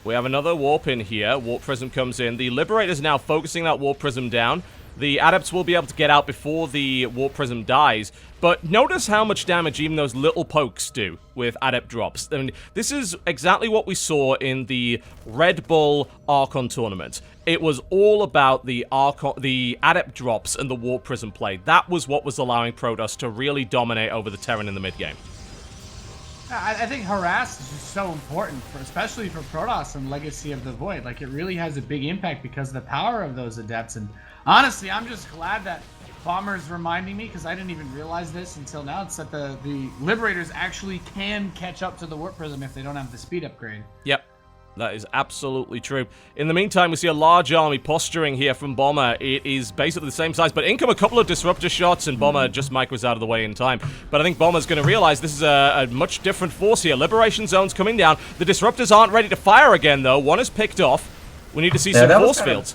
Speaker 1: We have another Warp in here. Warp Prism comes in. The Liberators now focusing that Warp Prism down. The Adepts will be able to get out before the Warp Prism dies, but notice how much damage even those little pokes do with Adept drops. I mean, this is exactly what we saw in the Red Bull Archon tournament. It was all about the Adept drops and the Warp Prism play. That was what was allowing Protoss to really dominate over the Terran in the mid-game.
Speaker 2: I think Harass is just so important, especially for Protoss and Legacy of the Void. Like, it really has a big impact because of the power of those Adepts. And honestly, I'm just glad that Bomber's reminding me, because I didn't even realize this until now. It's that the Liberators actually can catch up to the Warp Prism if they don't have the speed upgrade. Yep.
Speaker 1: That is absolutely true. In the meantime, we see a large army posturing here from Bomber. It is basically the same size, but in come a couple of Disruptor shots, and Bomber just micros out of the way in time. But I think Bomber's going to realize this is a much different force here. Liberation zone's coming down. The Disruptors aren't ready to fire again, though. One is picked off. We need to see some force fields.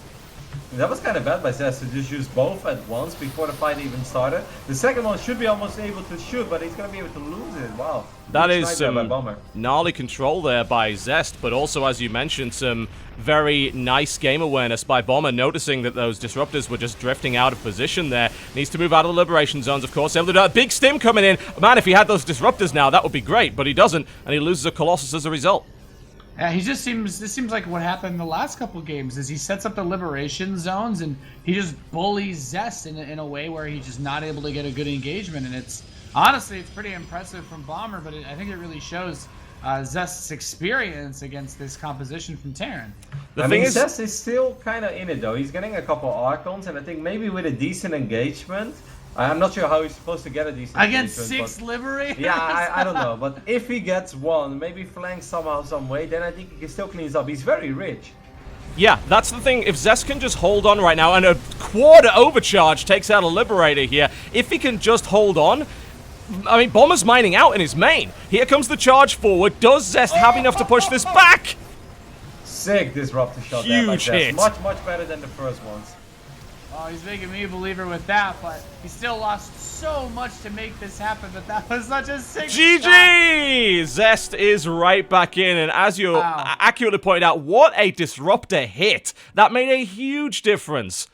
Speaker 3: That was kind of bad by Zest to just use both at once before the fight even started. The second one should be almost able to shoot, but he's going to be able to lose it. Wow.
Speaker 1: That is some gnarly control there by Zest, but also, as you mentioned, some very nice game awareness by Bomber, noticing that those Disruptors were just drifting out of position there. Needs to move out of the Liberation zones, of course. Able to do a big stim coming in. Man, if he had those Disruptors now, that would be great, but he doesn't, and he loses a Colossus as a result.
Speaker 2: Yeah, this seems like what happened in the last couple games, is he sets up the Liberation zones and he just bullies Zest in a way where he's just not able to get a good engagement, and honestly, it's pretty impressive from Bomber, but I think it really shows Zest's experience against this composition from Terran.
Speaker 3: I mean, Zest is still kind of in it, though. He's getting a couple Archons, and I think maybe with a decent engagement, I'm not sure how he's supposed to get a decent
Speaker 2: against 6 Liberators?
Speaker 3: Yeah, I don't know, but if he gets one, maybe flanks somehow, some way, then I think he still cleans up. He's very rich.
Speaker 1: Yeah, that's the thing. If Zest can just hold on right now, and a quarter overcharge takes out a Liberator here, if he can just hold on, I mean, Bomber's mining out in his main. Here comes the charge forward. Does Zest have enough to push this back?
Speaker 3: Sick disruptor shot.
Speaker 1: Huge hit.
Speaker 3: Much better than the first ones.
Speaker 2: Oh, he's making me a believer with that, but he still lost so much to make this happen, but that was such a sick
Speaker 1: GG! Zest is right back in, and as you accurately pointed out, what a disruptor hit. That made a huge difference.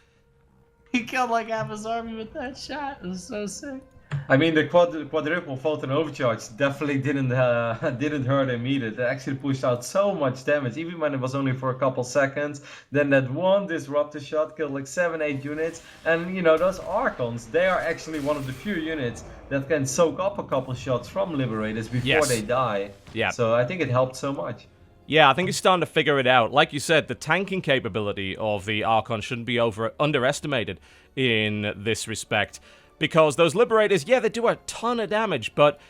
Speaker 2: He killed like half his army with that shot. It was so sick.
Speaker 3: I mean, the quadruple photon overcharge definitely didn't hurt him either. It actually pushed out so much damage, even when it was only for a couple seconds. Then that one disruptor shot killed like 7-8 units, and you know those Archons, they are actually one of the few units that can soak up a couple shots from Liberators before they die.
Speaker 1: Yeah.
Speaker 3: So I think it helped so much.
Speaker 1: Yeah, I think he's starting to figure it out. Like you said, the tanking capability of the Archon shouldn't be underestimated in this respect. Because those Liberators, yeah, they do a ton of damage, but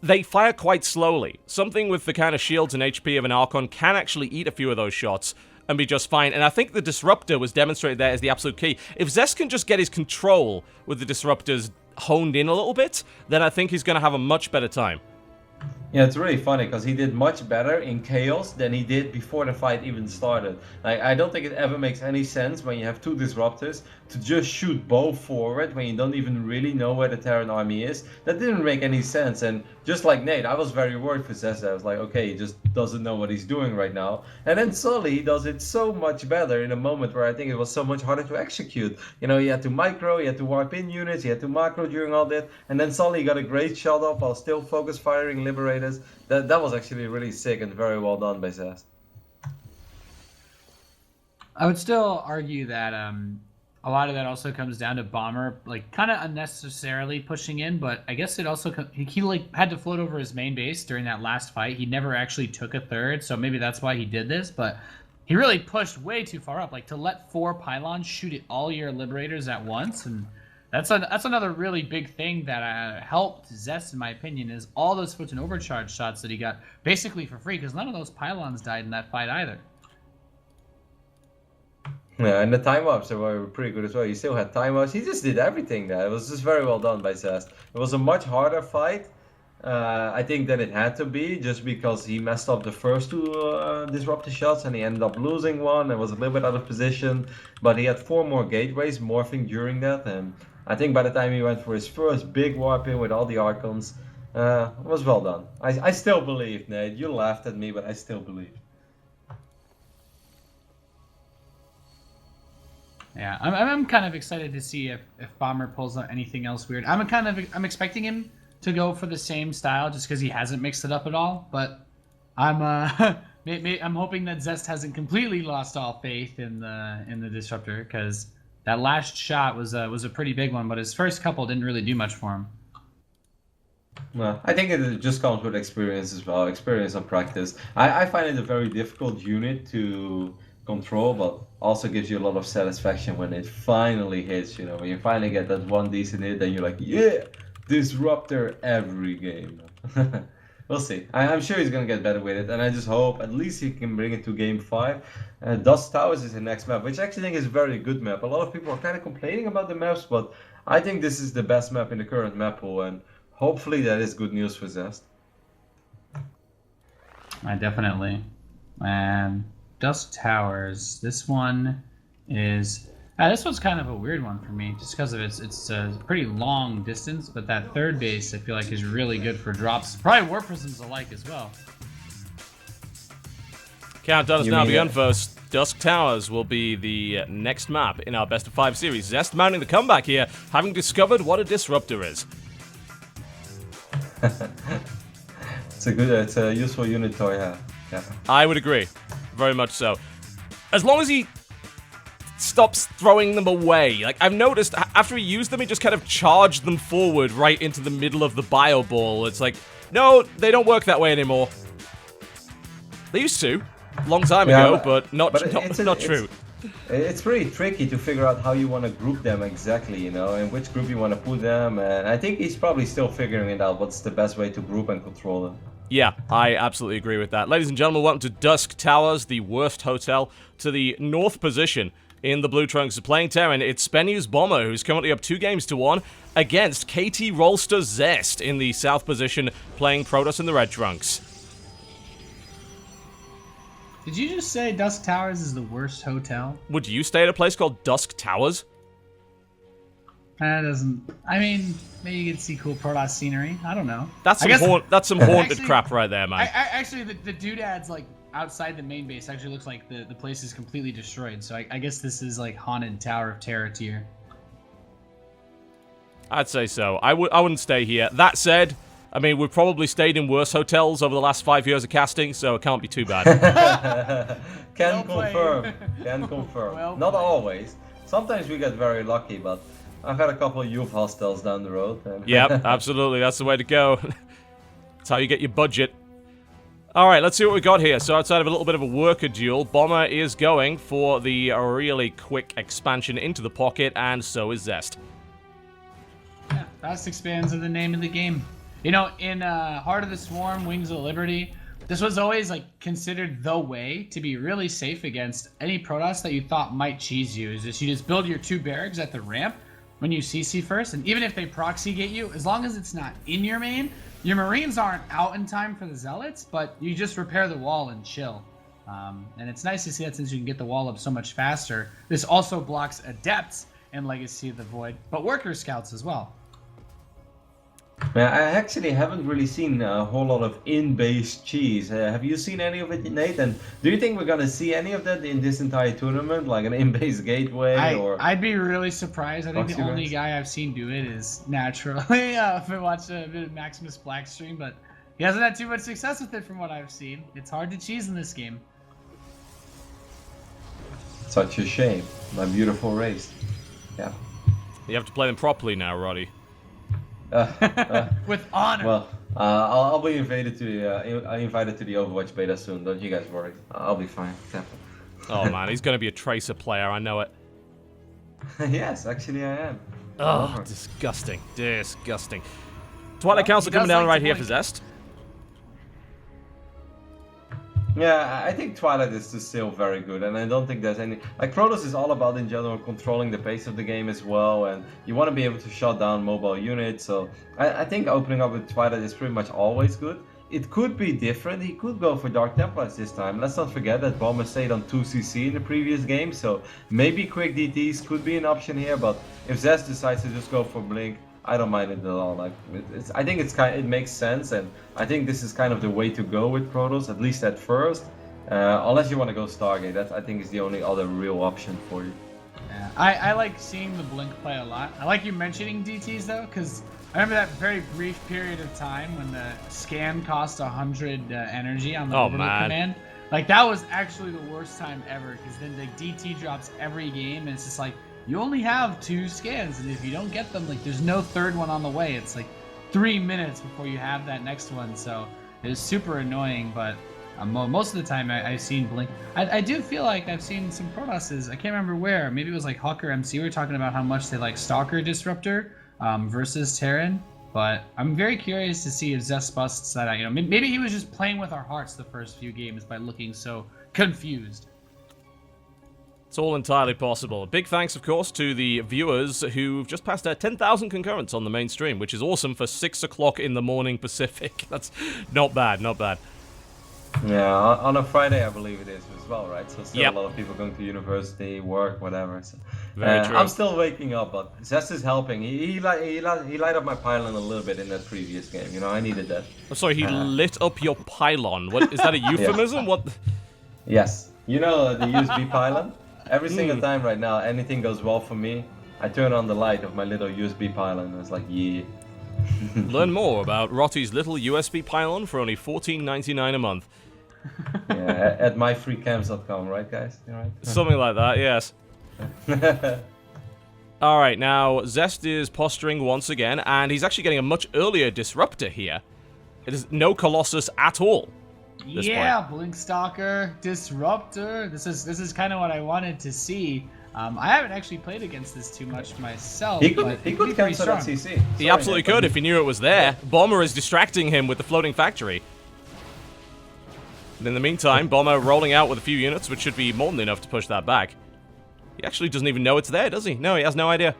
Speaker 1: they fire quite slowly. Something with the kind of shields and HP of an Archon can actually eat a few of those shots and be just fine. And I think the Disruptor was demonstrated there as the absolute key. If Zest can just get his control with the Disruptors honed in a little bit, then I think he's going to have a much better time.
Speaker 3: Yeah, it's really funny because he did much better in Chaos than he did before the fight even started. Like, I don't think it ever makes any sense when you have two Disruptors to just shoot both forward when you don't even really know where the Terran army is. That didn't make any sense, and just like Nate, I was very worried for Zest. I was like, okay, he just doesn't know what he's doing right now. And then Sully, he does it so much better in a moment where I think it was so much harder to execute. You know, he had to micro, he had to warp in units, he had to macro during all that, and then Sully got a great shot off while still focus firing Liberators. That was actually really sick and very well done by Zest.
Speaker 2: I would still argue that a lot of that also comes down to Bomber, like, kind of unnecessarily pushing in, but I guess it also he like had to float over his main base during that last fight. He never actually took a third, so maybe that's why he did this, but he really pushed way too far up, like to let 4 pylons shoot at all your Liberators at once, and that's another really big thing that helped Zest, in my opinion, is all those photon overcharge shots that he got basically for free, because none of those pylons died in that fight either.
Speaker 3: Yeah, and the time-ups were pretty good as well. He still had time-ups. He just did everything there. It was just very well done by Zest. It was a much harder fight, I think, than it had to be, just because he messed up the first 2 disruptor shots and he ended up losing one and was a little bit out of position. But he had 4 more gateways morphing during that, and I think by the time he went for his first big warp in with all the Archons, it was well done. I still believe, Nate. You laughed at me, but I still believe.
Speaker 2: Yeah, I'm kind of excited to see if Bomber pulls out anything else weird. I'm expecting him to go for the same style just because he hasn't mixed it up at all. But I'm I'm hoping that Zest hasn't completely lost all faith in the Disruptor, because that last shot was a pretty big one, but his first couple didn't really do much for him.
Speaker 3: Well, I think it just comes with experience as well, experience and practice. I find it a very difficult unit to control, but also gives you a lot of satisfaction when it finally hits. You know, when you finally get that one decent hit, then you're like, yeah, Disruptor every game. We'll see. I'm sure he's gonna get better with it, and I just hope at least he can bring it to Game 5. Dust Towers is the next map, which I actually think is a very good map. A lot of people are kind of complaining about the maps, but I think this is the best map in the current map pool, and hopefully that is good news for Zest.
Speaker 2: Definitely. And Dusk Towers. This one is this one's kind of a weird one for me, just because of it's a pretty long distance. But that third base, I feel like, is really good for drops. Probably War Prisms alike as well.
Speaker 1: Countdown has now begun. First, Dusk Towers will be the next map in our Best of 5 series. Zest mounting the comeback here, having discovered what a Disruptor is.
Speaker 3: It's a useful unit to have. Yeah.
Speaker 1: I would agree. Very much so. As long as he stops throwing them away. Like, I've noticed, after he used them, he just kind of charged them forward right into the middle of the bio ball. It's like, no, they don't work that way anymore. They used to, long time ago, but not true.
Speaker 3: It's pretty tricky to figure out how you want to group them exactly, you know, in which group you want to put them. And I think he's probably still figuring it out, what's the best way to group and control them.
Speaker 1: Yeah, I absolutely agree with that. Ladies and gentlemen, welcome to Dusk Towers, the worst hotel, to the north position in the Blue Trunks. Playing Terran, it's Spenu's Bomber, who's currently up 2-1 against KT Rolster Zest in the south position, playing Protoss in the Red Trunks.
Speaker 2: Did you just say Dusk Towers is the worst hotel?
Speaker 1: Would you stay at a place called Dusk Towers?
Speaker 2: That doesn't... I mean, maybe you could see cool Protoss scenery. I don't know.
Speaker 1: That's some haunted crap right there, man.
Speaker 2: Actually, the doodads, like, outside the main base actually looks like the place is completely destroyed. So I guess this is, like, Haunted Tower of Terror tier.
Speaker 1: I'd say so. I wouldn't stay here. That said, I mean, we've probably stayed in worse hotels over the last 5 years of casting, so it can't be too bad.
Speaker 3: Can
Speaker 2: Well
Speaker 3: confirm. Can confirm.
Speaker 2: Well
Speaker 3: Not
Speaker 2: played.
Speaker 3: always. Sometimes we get very lucky, but I've had a couple of youth hostels down the road. And
Speaker 1: Yep, absolutely. That's the way to go. That's how you get your budget. All right, let's see what we got here. So outside of a little bit of a worker duel, Bomber is going for the really quick expansion into the pocket, and so is Zest.
Speaker 2: Yeah, fast expands are the name of the game. You know, in Heart of the Swarm, Wings of Liberty, this was always like considered the way to be really safe against any Protoss that you thought might cheese you. Is just you just build your 2 barracks at the ramp when you CC first, and even if they proxy get you, as long as it's not in your main, your Marines aren't out in time for the Zealots, but you just repair the wall and chill. And it's nice to see that since you can get the wall up so much faster. This also blocks Adepts and Legacy of the Void, but Worker Scouts as well.
Speaker 3: Yeah, I actually haven't really seen a whole lot of in-base cheese. Have you seen any of it, Nate? And do you think we're gonna see any of that in this entire tournament, like an in-base gateway or?
Speaker 2: I'd be really surprised. I think the
Speaker 3: Proxy
Speaker 2: only
Speaker 3: runs?
Speaker 2: guy I've seen do it is naturally. If I watched a bit of Maximus Black stream, but he hasn't had too much success with it from what I've seen. It's hard to cheese in this game.
Speaker 3: Such a shame. My beautiful race. Yeah.
Speaker 1: You have to play them properly now, Roddy.
Speaker 2: With honor.
Speaker 3: Well, I'll be invited to the Overwatch beta soon. Don't you guys worry. I'll be fine. Definitely.
Speaker 1: Oh man, he's going to be a Tracer player, I know it.
Speaker 3: Yes, actually I am.
Speaker 1: Oh, disgusting. Disgusting. Twilight Council
Speaker 2: he does
Speaker 1: coming down
Speaker 2: like
Speaker 1: right
Speaker 2: to
Speaker 1: here for
Speaker 2: blink.
Speaker 1: Zest.
Speaker 3: Yeah, I think Twilight is still very good, and I don't think there's any... Like, Protoss is all about, in general, controlling the pace of the game as well, and you want to be able to shut down mobile units, so I think opening up with Twilight is pretty much always good. It could be different, he could go for Dark Templars this time. Let's not forget that Bomber stayed on 2CC in the previous game, so maybe quick DTs could be an option here, but if Zest decides to just go for Blink, I don't mind it at all. Like, I think it makes sense, and I think this is kind of the way to go with Protoss, at least at first. Unless you want to go Stargate, that I think is the only other real option for you.
Speaker 2: Yeah, I like seeing the Blink play a lot. I like you mentioning DTs though, because I remember that very brief period of time when the scan cost 100 energy on the orbital command. Like, that was actually the worst time ever, because then the DT drops every game, and it's just like, you only have 2 scans, and if you don't get them, like, there's no third one on the way. It's like 3 minutes before you have that next one, so it was super annoying, but most of the time I've seen Blink. I do feel like I've seen some Protosses, I can't remember where, maybe it was like Hawker MC, we were talking about how much they like Stalker Disruptor versus Terran, but I'm very curious to see if Zest busts that out. You know, maybe he was just playing with our hearts the first few games by looking so confused.
Speaker 1: It's all entirely possible. Big thanks, of course, to the viewers who've just passed 10,000 concurrents on the main stream, which is awesome for 6 o'clock in the morning Pacific. That's not bad, not bad.
Speaker 3: Yeah, on a Friday I believe it is as well, right? So still
Speaker 1: Yep.
Speaker 3: a lot of people going to university, work, whatever. So,
Speaker 1: Very true.
Speaker 3: I'm still waking up, but Zest is helping. He light up my pylon a little bit in that previous game. You know, I needed that.
Speaker 1: I'm sorry, he lit up your pylon. What is that, a euphemism? What?
Speaker 3: Yes. You know the USB pylon? Every single time right now, anything goes well for me, I turn on the light of my little USB pylon. And it's like, yeah.
Speaker 1: Learn more about Rotty's little USB pylon for only $14.99 a month.
Speaker 3: Yeah, at myfreecamps.com, right, guys? You right?
Speaker 1: Something like that, yes. Alright, now Zest is posturing once again, and he's actually getting a much earlier disruptor here. It is no Colossus at all.
Speaker 2: Yeah, Blink Stalker, Disruptor. This is kind of what I wanted to see. I haven't actually played against this too much myself.
Speaker 3: He
Speaker 2: but
Speaker 3: could cancel that CC.
Speaker 1: He absolutely could if he knew it was there. Bomber is distracting him with the floating factory. And in the meantime, Bomber rolling out with a few units, which should be more than enough to push that back. He actually doesn't even know it's there, does he? No, he has no idea.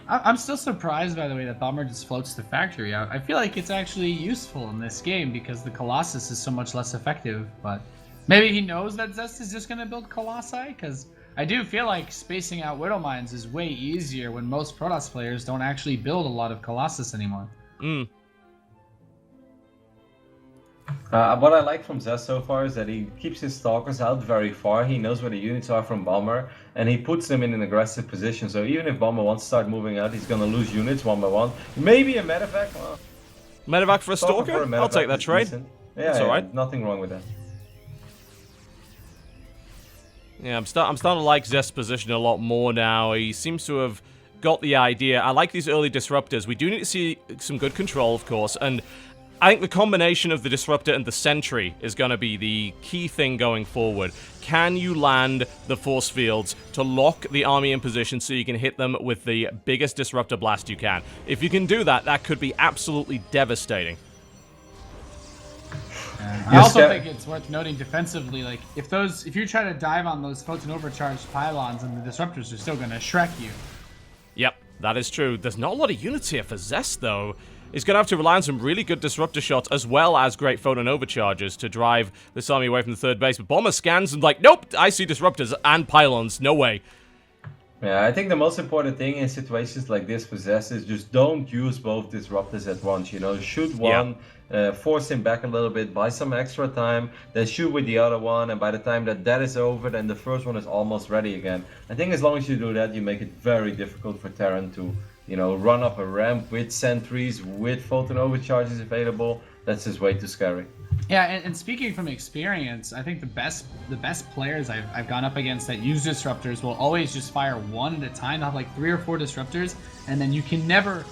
Speaker 2: I'm still surprised, by the way, that Bomber just floats the factory out. I feel like it's actually useful in this game because the Colossus is so much less effective, but maybe he knows that Zest is just going to build Colossi, because I do feel like spacing out Widow Mines is way easier when most Protoss players don't actually build a lot of Colossus anymore.
Speaker 3: What I like from Zest so far is that he keeps his stalkers out very far. He knows where the units are from Bomber. and he puts them in an aggressive position. So even if Bomber wants to start moving out, he's gonna lose units one by one. Maybe a medevac. Well,
Speaker 1: Medevac for a Stalker? I'll take that trade.
Speaker 3: Yeah,
Speaker 1: that's alright.
Speaker 3: Nothing wrong with that.
Speaker 1: Yeah, I'm starting to like Zest's position a lot more now. He seems to have got the idea. I like these early disruptors. We do need to see some good control, of course, and I think the combination of the disruptor and the sentry is going to be the key thing going forward. Can you land the force fields to lock the army in position so you can hit them with the biggest disruptor blast you can? If you can do that, that could be absolutely devastating.
Speaker 2: I also think it's worth noting defensively, like if you try to dive on those photon overcharged pylons, and the disruptors are still going to Shrek you.
Speaker 1: Yep, that is true. There's not a lot of units here for Zest, though. He's going to have to rely on some really good disruptor shots as well as great photon overcharges to drive this army away from the third base. But Bomber scans and like, nope, I see disruptors and pylons. No way.
Speaker 3: Yeah, I think the most important thing in situations like this for Zest is just don't use both disruptors at once. You know, shoot one, force him back a little bit, buy some extra time, then shoot with the other one, and by the time that is over, then the first one is almost ready again. I think as long as you do that, you make it very difficult for Terran to, you know, run up a ramp with sentries, with photon overcharges available. That's just way too scary.
Speaker 2: Yeah, and speaking from experience, I think the best players I've gone up against that use disruptors will always just fire one at a time. They'll have like 3 or 4 disruptors, and then you can never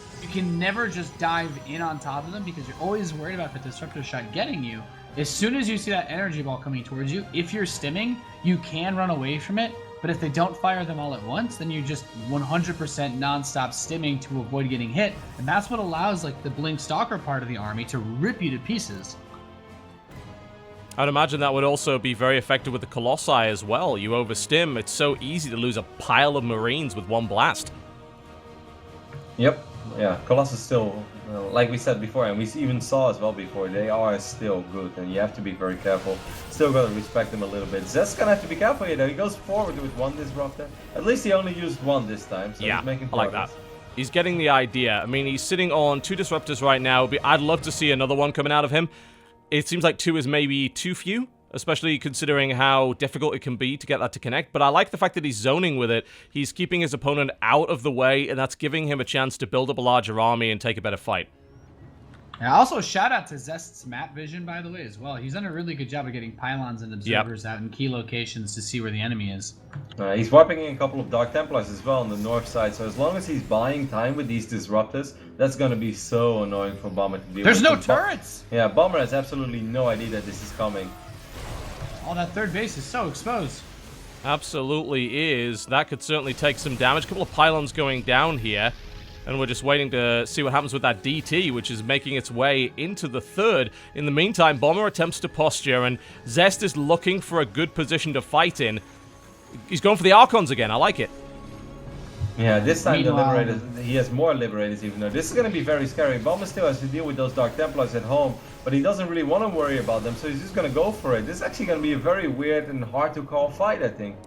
Speaker 2: just dive in on top of them because you're always worried about the disruptor shot getting you. As soon as you see that energy ball coming towards you, if you're stimming, you can run away from it. But if they don't fire them all at once, then you're just 100% non-stop stimming to avoid getting hit. And that's what allows like the Blink Stalker part of the army to rip you to pieces.
Speaker 1: I'd imagine that would also be very effective with the Colossi as well. You overstim, it's so easy to lose a pile of Marines with one blast.
Speaker 3: Yep, yeah, Colossus still, like we said before, and we even saw as well before, they are still good, and you have to be very careful. Still gotta respect them a little bit. Zest's gonna have to be careful here though. He goes forward with one disruptor. At least he only used one this time, so
Speaker 1: yeah,
Speaker 3: he's making
Speaker 1: progress. I like that. He's getting the idea. I mean, he's sitting on 2 disruptors right now. I'd love to see another one coming out of him. It seems like 2 is maybe too few, especially considering how difficult it can be to get that to connect. But I like the fact that he's zoning with it. He's keeping his opponent out of the way, and that's giving him a chance to build up a larger army and take a better fight.
Speaker 2: And also, shout out to Zest's map vision, by the way, as well. He's done a really good job of getting pylons and observers out in key locations to see where the enemy is.
Speaker 3: He's wiping in a couple of Dark Templars as well on the north side, so as long as he's buying time with these disruptors, that's going to be so annoying for Bomber to deal with.
Speaker 2: There's no turrets!
Speaker 3: Yeah, Bomber has absolutely no idea that this is coming.
Speaker 2: Oh, that third base is so exposed.
Speaker 1: Absolutely is. That could certainly take some damage. A couple of pylons going down here. And we're just waiting to see what happens with that DT, which is making its way into the third. In the meantime, Bomber attempts to posture, and Zest is looking for a good position to fight in. He's going for the Archons again. I like it.
Speaker 3: Yeah, this time the Liberators, he has more Liberators even though. This is going to be very scary. Bomber still has to deal with those Dark Templars at home, but he doesn't really want to worry about them, so he's just going to go for it. This is actually going to be a very weird and hard to call fight, I think.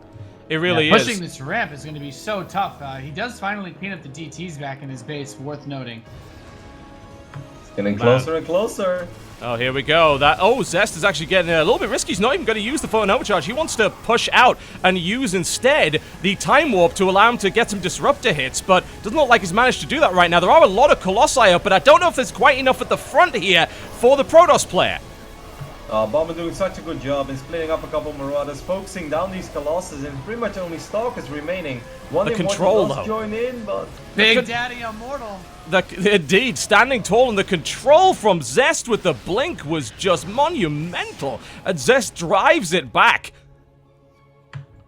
Speaker 1: It really is.
Speaker 2: Pushing this ramp is going to be so tough. He does finally clean up the DTs back in his base, worth noting.
Speaker 3: It's getting closer and closer.
Speaker 1: Oh, here we go. Zest is actually getting a little bit risky. He's not even going to use the photon overcharge. He wants to push out and use instead the time warp to allow him to get some disruptor hits, but doesn't look like he's managed to do that right now. There are a lot of Colossi up, but I don't know if there's quite enough at the front here for the Protoss player.
Speaker 3: Bomber doing such a good job in splitting up a couple of Marauders, focusing down these Colossus, and pretty much only Stalkers remaining. One
Speaker 1: the control, though.
Speaker 3: Join in, but
Speaker 2: Big Daddy Immortal.
Speaker 1: Indeed, standing tall, and the control from Zest with the blink was just monumental. And Zest drives it back.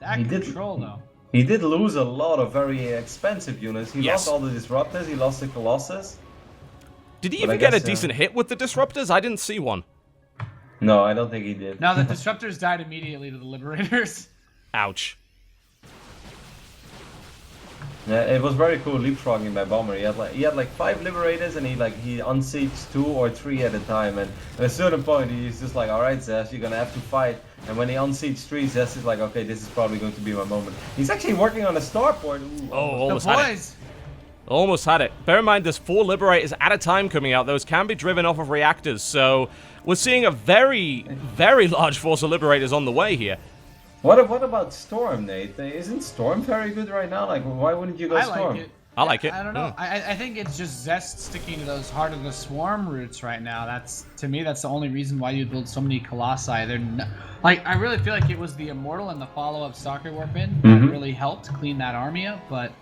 Speaker 2: That control, though.
Speaker 3: He did lose a lot of very expensive units. He lost all the Disruptors, he lost the Colossus.
Speaker 1: Did he even get a decent hit with the Disruptors? I didn't see one.
Speaker 3: No, I don't think he did.
Speaker 2: No, the Disruptors died immediately to the Liberators.
Speaker 1: Ouch.
Speaker 3: Yeah, it was very cool leapfrogging by Bomber. He had like 5 Liberators, and he unsieged 2 or 3 at a time. And at a certain point, he's just like, all right, Zest, you're gonna have to fight. And when he unsieged 3, Zest is like, okay, this is probably going to be my moment. He's actually working on a starport. Ooh,
Speaker 1: almost had it. Almost had it. Bear in mind, there's 4 Liberators at a time coming out. Those can be driven off of reactors, so we're seeing a very, very large force of Liberators on the way here.
Speaker 3: What about Storm, Nate? Isn't Storm very good right now? Like, why wouldn't you go
Speaker 2: I
Speaker 3: Storm?
Speaker 2: like it.
Speaker 1: I like it.
Speaker 2: I don't know. I think it's just Zest sticking to those Heart of the Swarm routes right now. That's, to me, that's the only reason why you build so many Colossi. They're like, I really feel like it was the Immortal and the follow-up Stalker Warpin that really helped clean that army up. But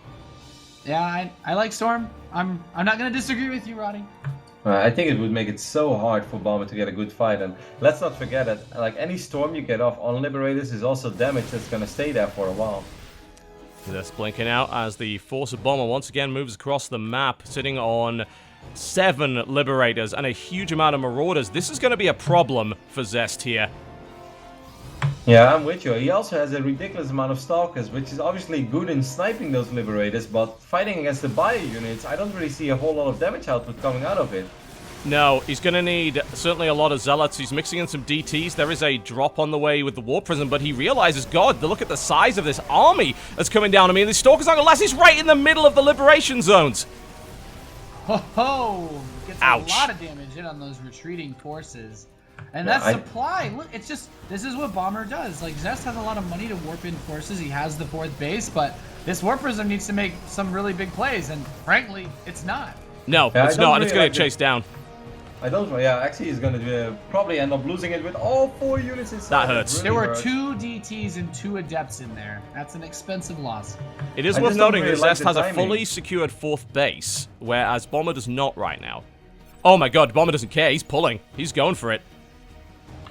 Speaker 2: yeah, I like Storm. I'm not gonna disagree with you, Roddy.
Speaker 3: I think it would make it so hard for Bomber to get a good fight, and let's not forget that like any Storm you get off on Liberators is also damage that's gonna stay there for a while.
Speaker 1: Just blinking out as the Force of Bomber once again moves across the map, sitting on 7 Liberators and a huge amount of Marauders. This is going to be a problem for Zest here.
Speaker 3: Yeah, I'm with you. He also has a ridiculous amount of Stalkers, which is obviously good in sniping those Liberators, but fighting against the bio units, I don't really see a whole lot of damage output coming out of it.
Speaker 1: No, he's going to need certainly a lot of Zealots. He's mixing in some DTs. There is a drop on the way with the War Prism, but he realizes, God, look at the size of this army that's coming down. I mean, the Stalkers aren't going to last. He's right in the middle of the Liberation Zones.
Speaker 2: Ho ho! Gets
Speaker 1: Ouch.
Speaker 2: a lot of damage in on those retreating forces. And that supply, look, it's just, this is what Bomber does. Like, Zest has a lot of money to warp in forces. He has the 4th base, but this War Prism needs to make some really big plays, and frankly, it's not.
Speaker 1: No,
Speaker 3: Yeah,
Speaker 1: it's not. It's going to get chased down.
Speaker 3: I don't. Yeah, actually, he's gonna probably end up losing it with all 4 units inside.
Speaker 1: That hurts.
Speaker 3: Really
Speaker 2: There were
Speaker 3: hurts.
Speaker 2: 2 DTs and 2 Adepts in there. That's an expensive loss.
Speaker 1: It is
Speaker 3: I
Speaker 1: worth
Speaker 3: just don't
Speaker 1: noting
Speaker 3: really
Speaker 1: that
Speaker 3: like
Speaker 1: Zest
Speaker 3: the
Speaker 1: has a
Speaker 3: timing.
Speaker 1: fully secured 4th base, whereas Bomber does not right now. Oh my God, Bomber doesn't care. He's pulling. He's going for it.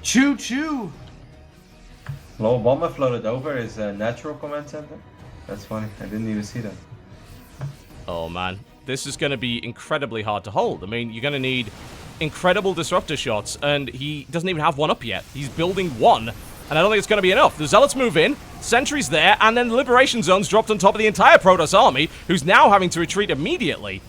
Speaker 2: Choo choo!
Speaker 3: Low Bomber floated over his natural command center. That's funny. I didn't even see that.
Speaker 1: Oh man, this is going to be incredibly hard to hold. I mean, you're going to need incredible disruptor shots, and he doesn't even have one up yet. He's building one, and I don't think it's going to be enough. The Zealots move in, Sentry's there, and then the Liberation Zone's dropped on top of the entire Protoss army, who's now having to retreat immediately.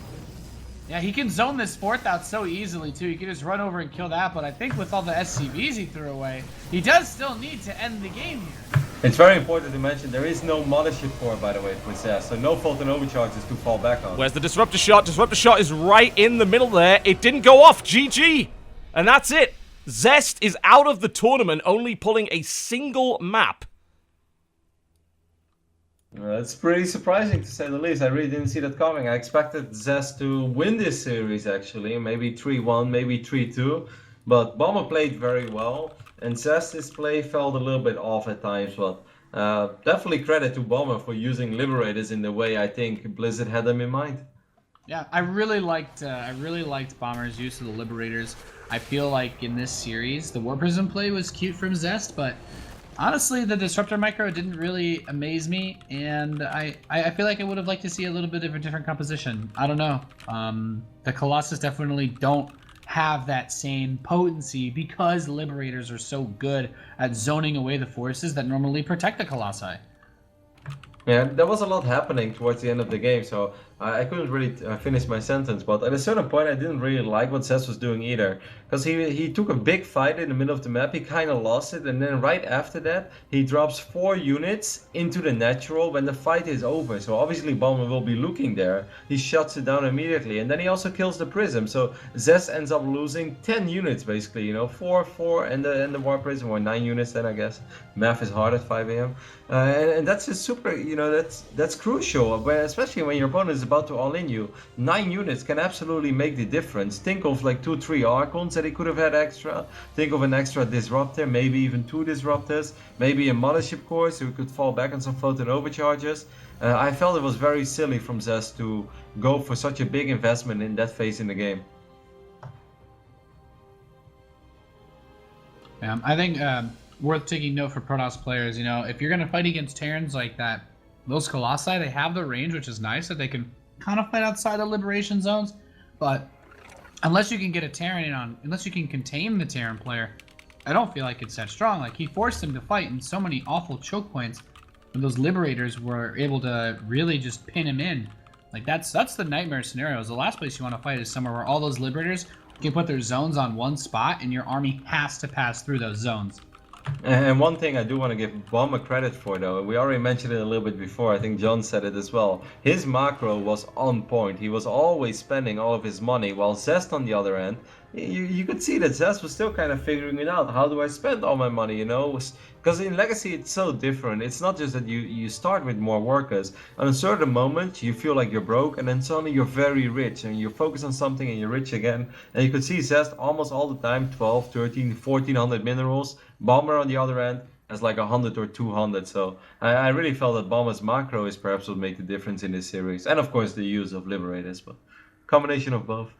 Speaker 2: Yeah, he can zone this 4th out so easily, too. He can just run over and kill that, but I think with all the SCVs he threw away, he does still need to end the game here.
Speaker 3: It's very important to mention there is no Mothership Core, by the way, for Zest, so no Fulton Overcharges to fall back on.
Speaker 1: Where's the Disruptor Shot? Disruptor Shot is right in the middle there. It didn't go off. GG. And that's it. Zest is out of the tournament, only pulling a single map.
Speaker 3: It's pretty surprising to say the least. I really didn't see that coming. I expected Zest to win this series, actually. Maybe 3-1, maybe 3-2. But Bomber played very well. And Zest's play felt a little bit off at times. But definitely credit to Bomber for using Liberators in the way I think Blizzard had them in mind.
Speaker 2: Yeah, I really liked Bomber's use of the Liberators. I feel like in this series, the War Prism play was cute from Zest, but honestly, the Disruptor Micro didn't really amaze me, and I feel like I would have liked to see a little bit of a different composition. I don't know. The Colossus definitely don't have that same potency because Liberators are so good at zoning away the forces that normally protect the Colossi.
Speaker 3: Yeah, there was a lot happening towards the end of the game, so I couldn't really finish my sentence. But at a certain point, I didn't really like what Zest was doing either. Because he took a big fight in the middle of the map, he kind of lost it, and then right after that, he drops 4 units into the natural when the fight is over. So obviously Bomber will be looking there. He shuts it down immediately, and then he also kills the Prism. So Zest ends up losing 10 units, basically, you know, 4, and the War Prism, or 9 units then, I guess. Math is hard at 5 AM. And that's just super, you know, that's crucial, especially when your opponent is about to all-in you. 9 units can absolutely make the difference. Think of like 2-3 Archons that he could have had extra. Think of an extra Disruptor, maybe even 2 Disruptors. Maybe a Mothership Core, so we could fall back on some Photon Overcharges. I felt it was very silly from Zest to go for such a big investment in that phase in the game.
Speaker 2: I think worth taking note for Protoss players, you know, if you're going to fight against Terrans like that, those Colossi, they have the range, which is nice, that they can kind of fight outside of Liberation Zones, but unless you can get a Terran in on, unless you can contain the Terran player, I don't feel like it's that strong. Like, he forced him to fight in so many awful choke points when those Liberators were able to really just pin him in. Like, that's the nightmare scenarios. The last place you want to fight is somewhere where all those Liberators can put their zones on one spot and your army has to pass through those zones.
Speaker 3: And one thing I do want to give Bomber credit for, though, we already mentioned it a little bit before, I think John said it as well. His macro was on point. He was always spending all of his money, while Zest on the other end, you could see that Zest was still kind of figuring it out. How do I spend all my money, you know? Because in Legacy it's so different. It's not just that you start with more workers. On a certain moment you feel like you're broke, and then suddenly you're very rich and you focus on something and you're rich again. And you could see Zest almost all the time 12, 13, 1400 minerals. Bomber on the other end has like 100 or 200. So I really felt that Bomber's macro is perhaps what made the difference in this series. And of course the use of Liberators, but combination of both.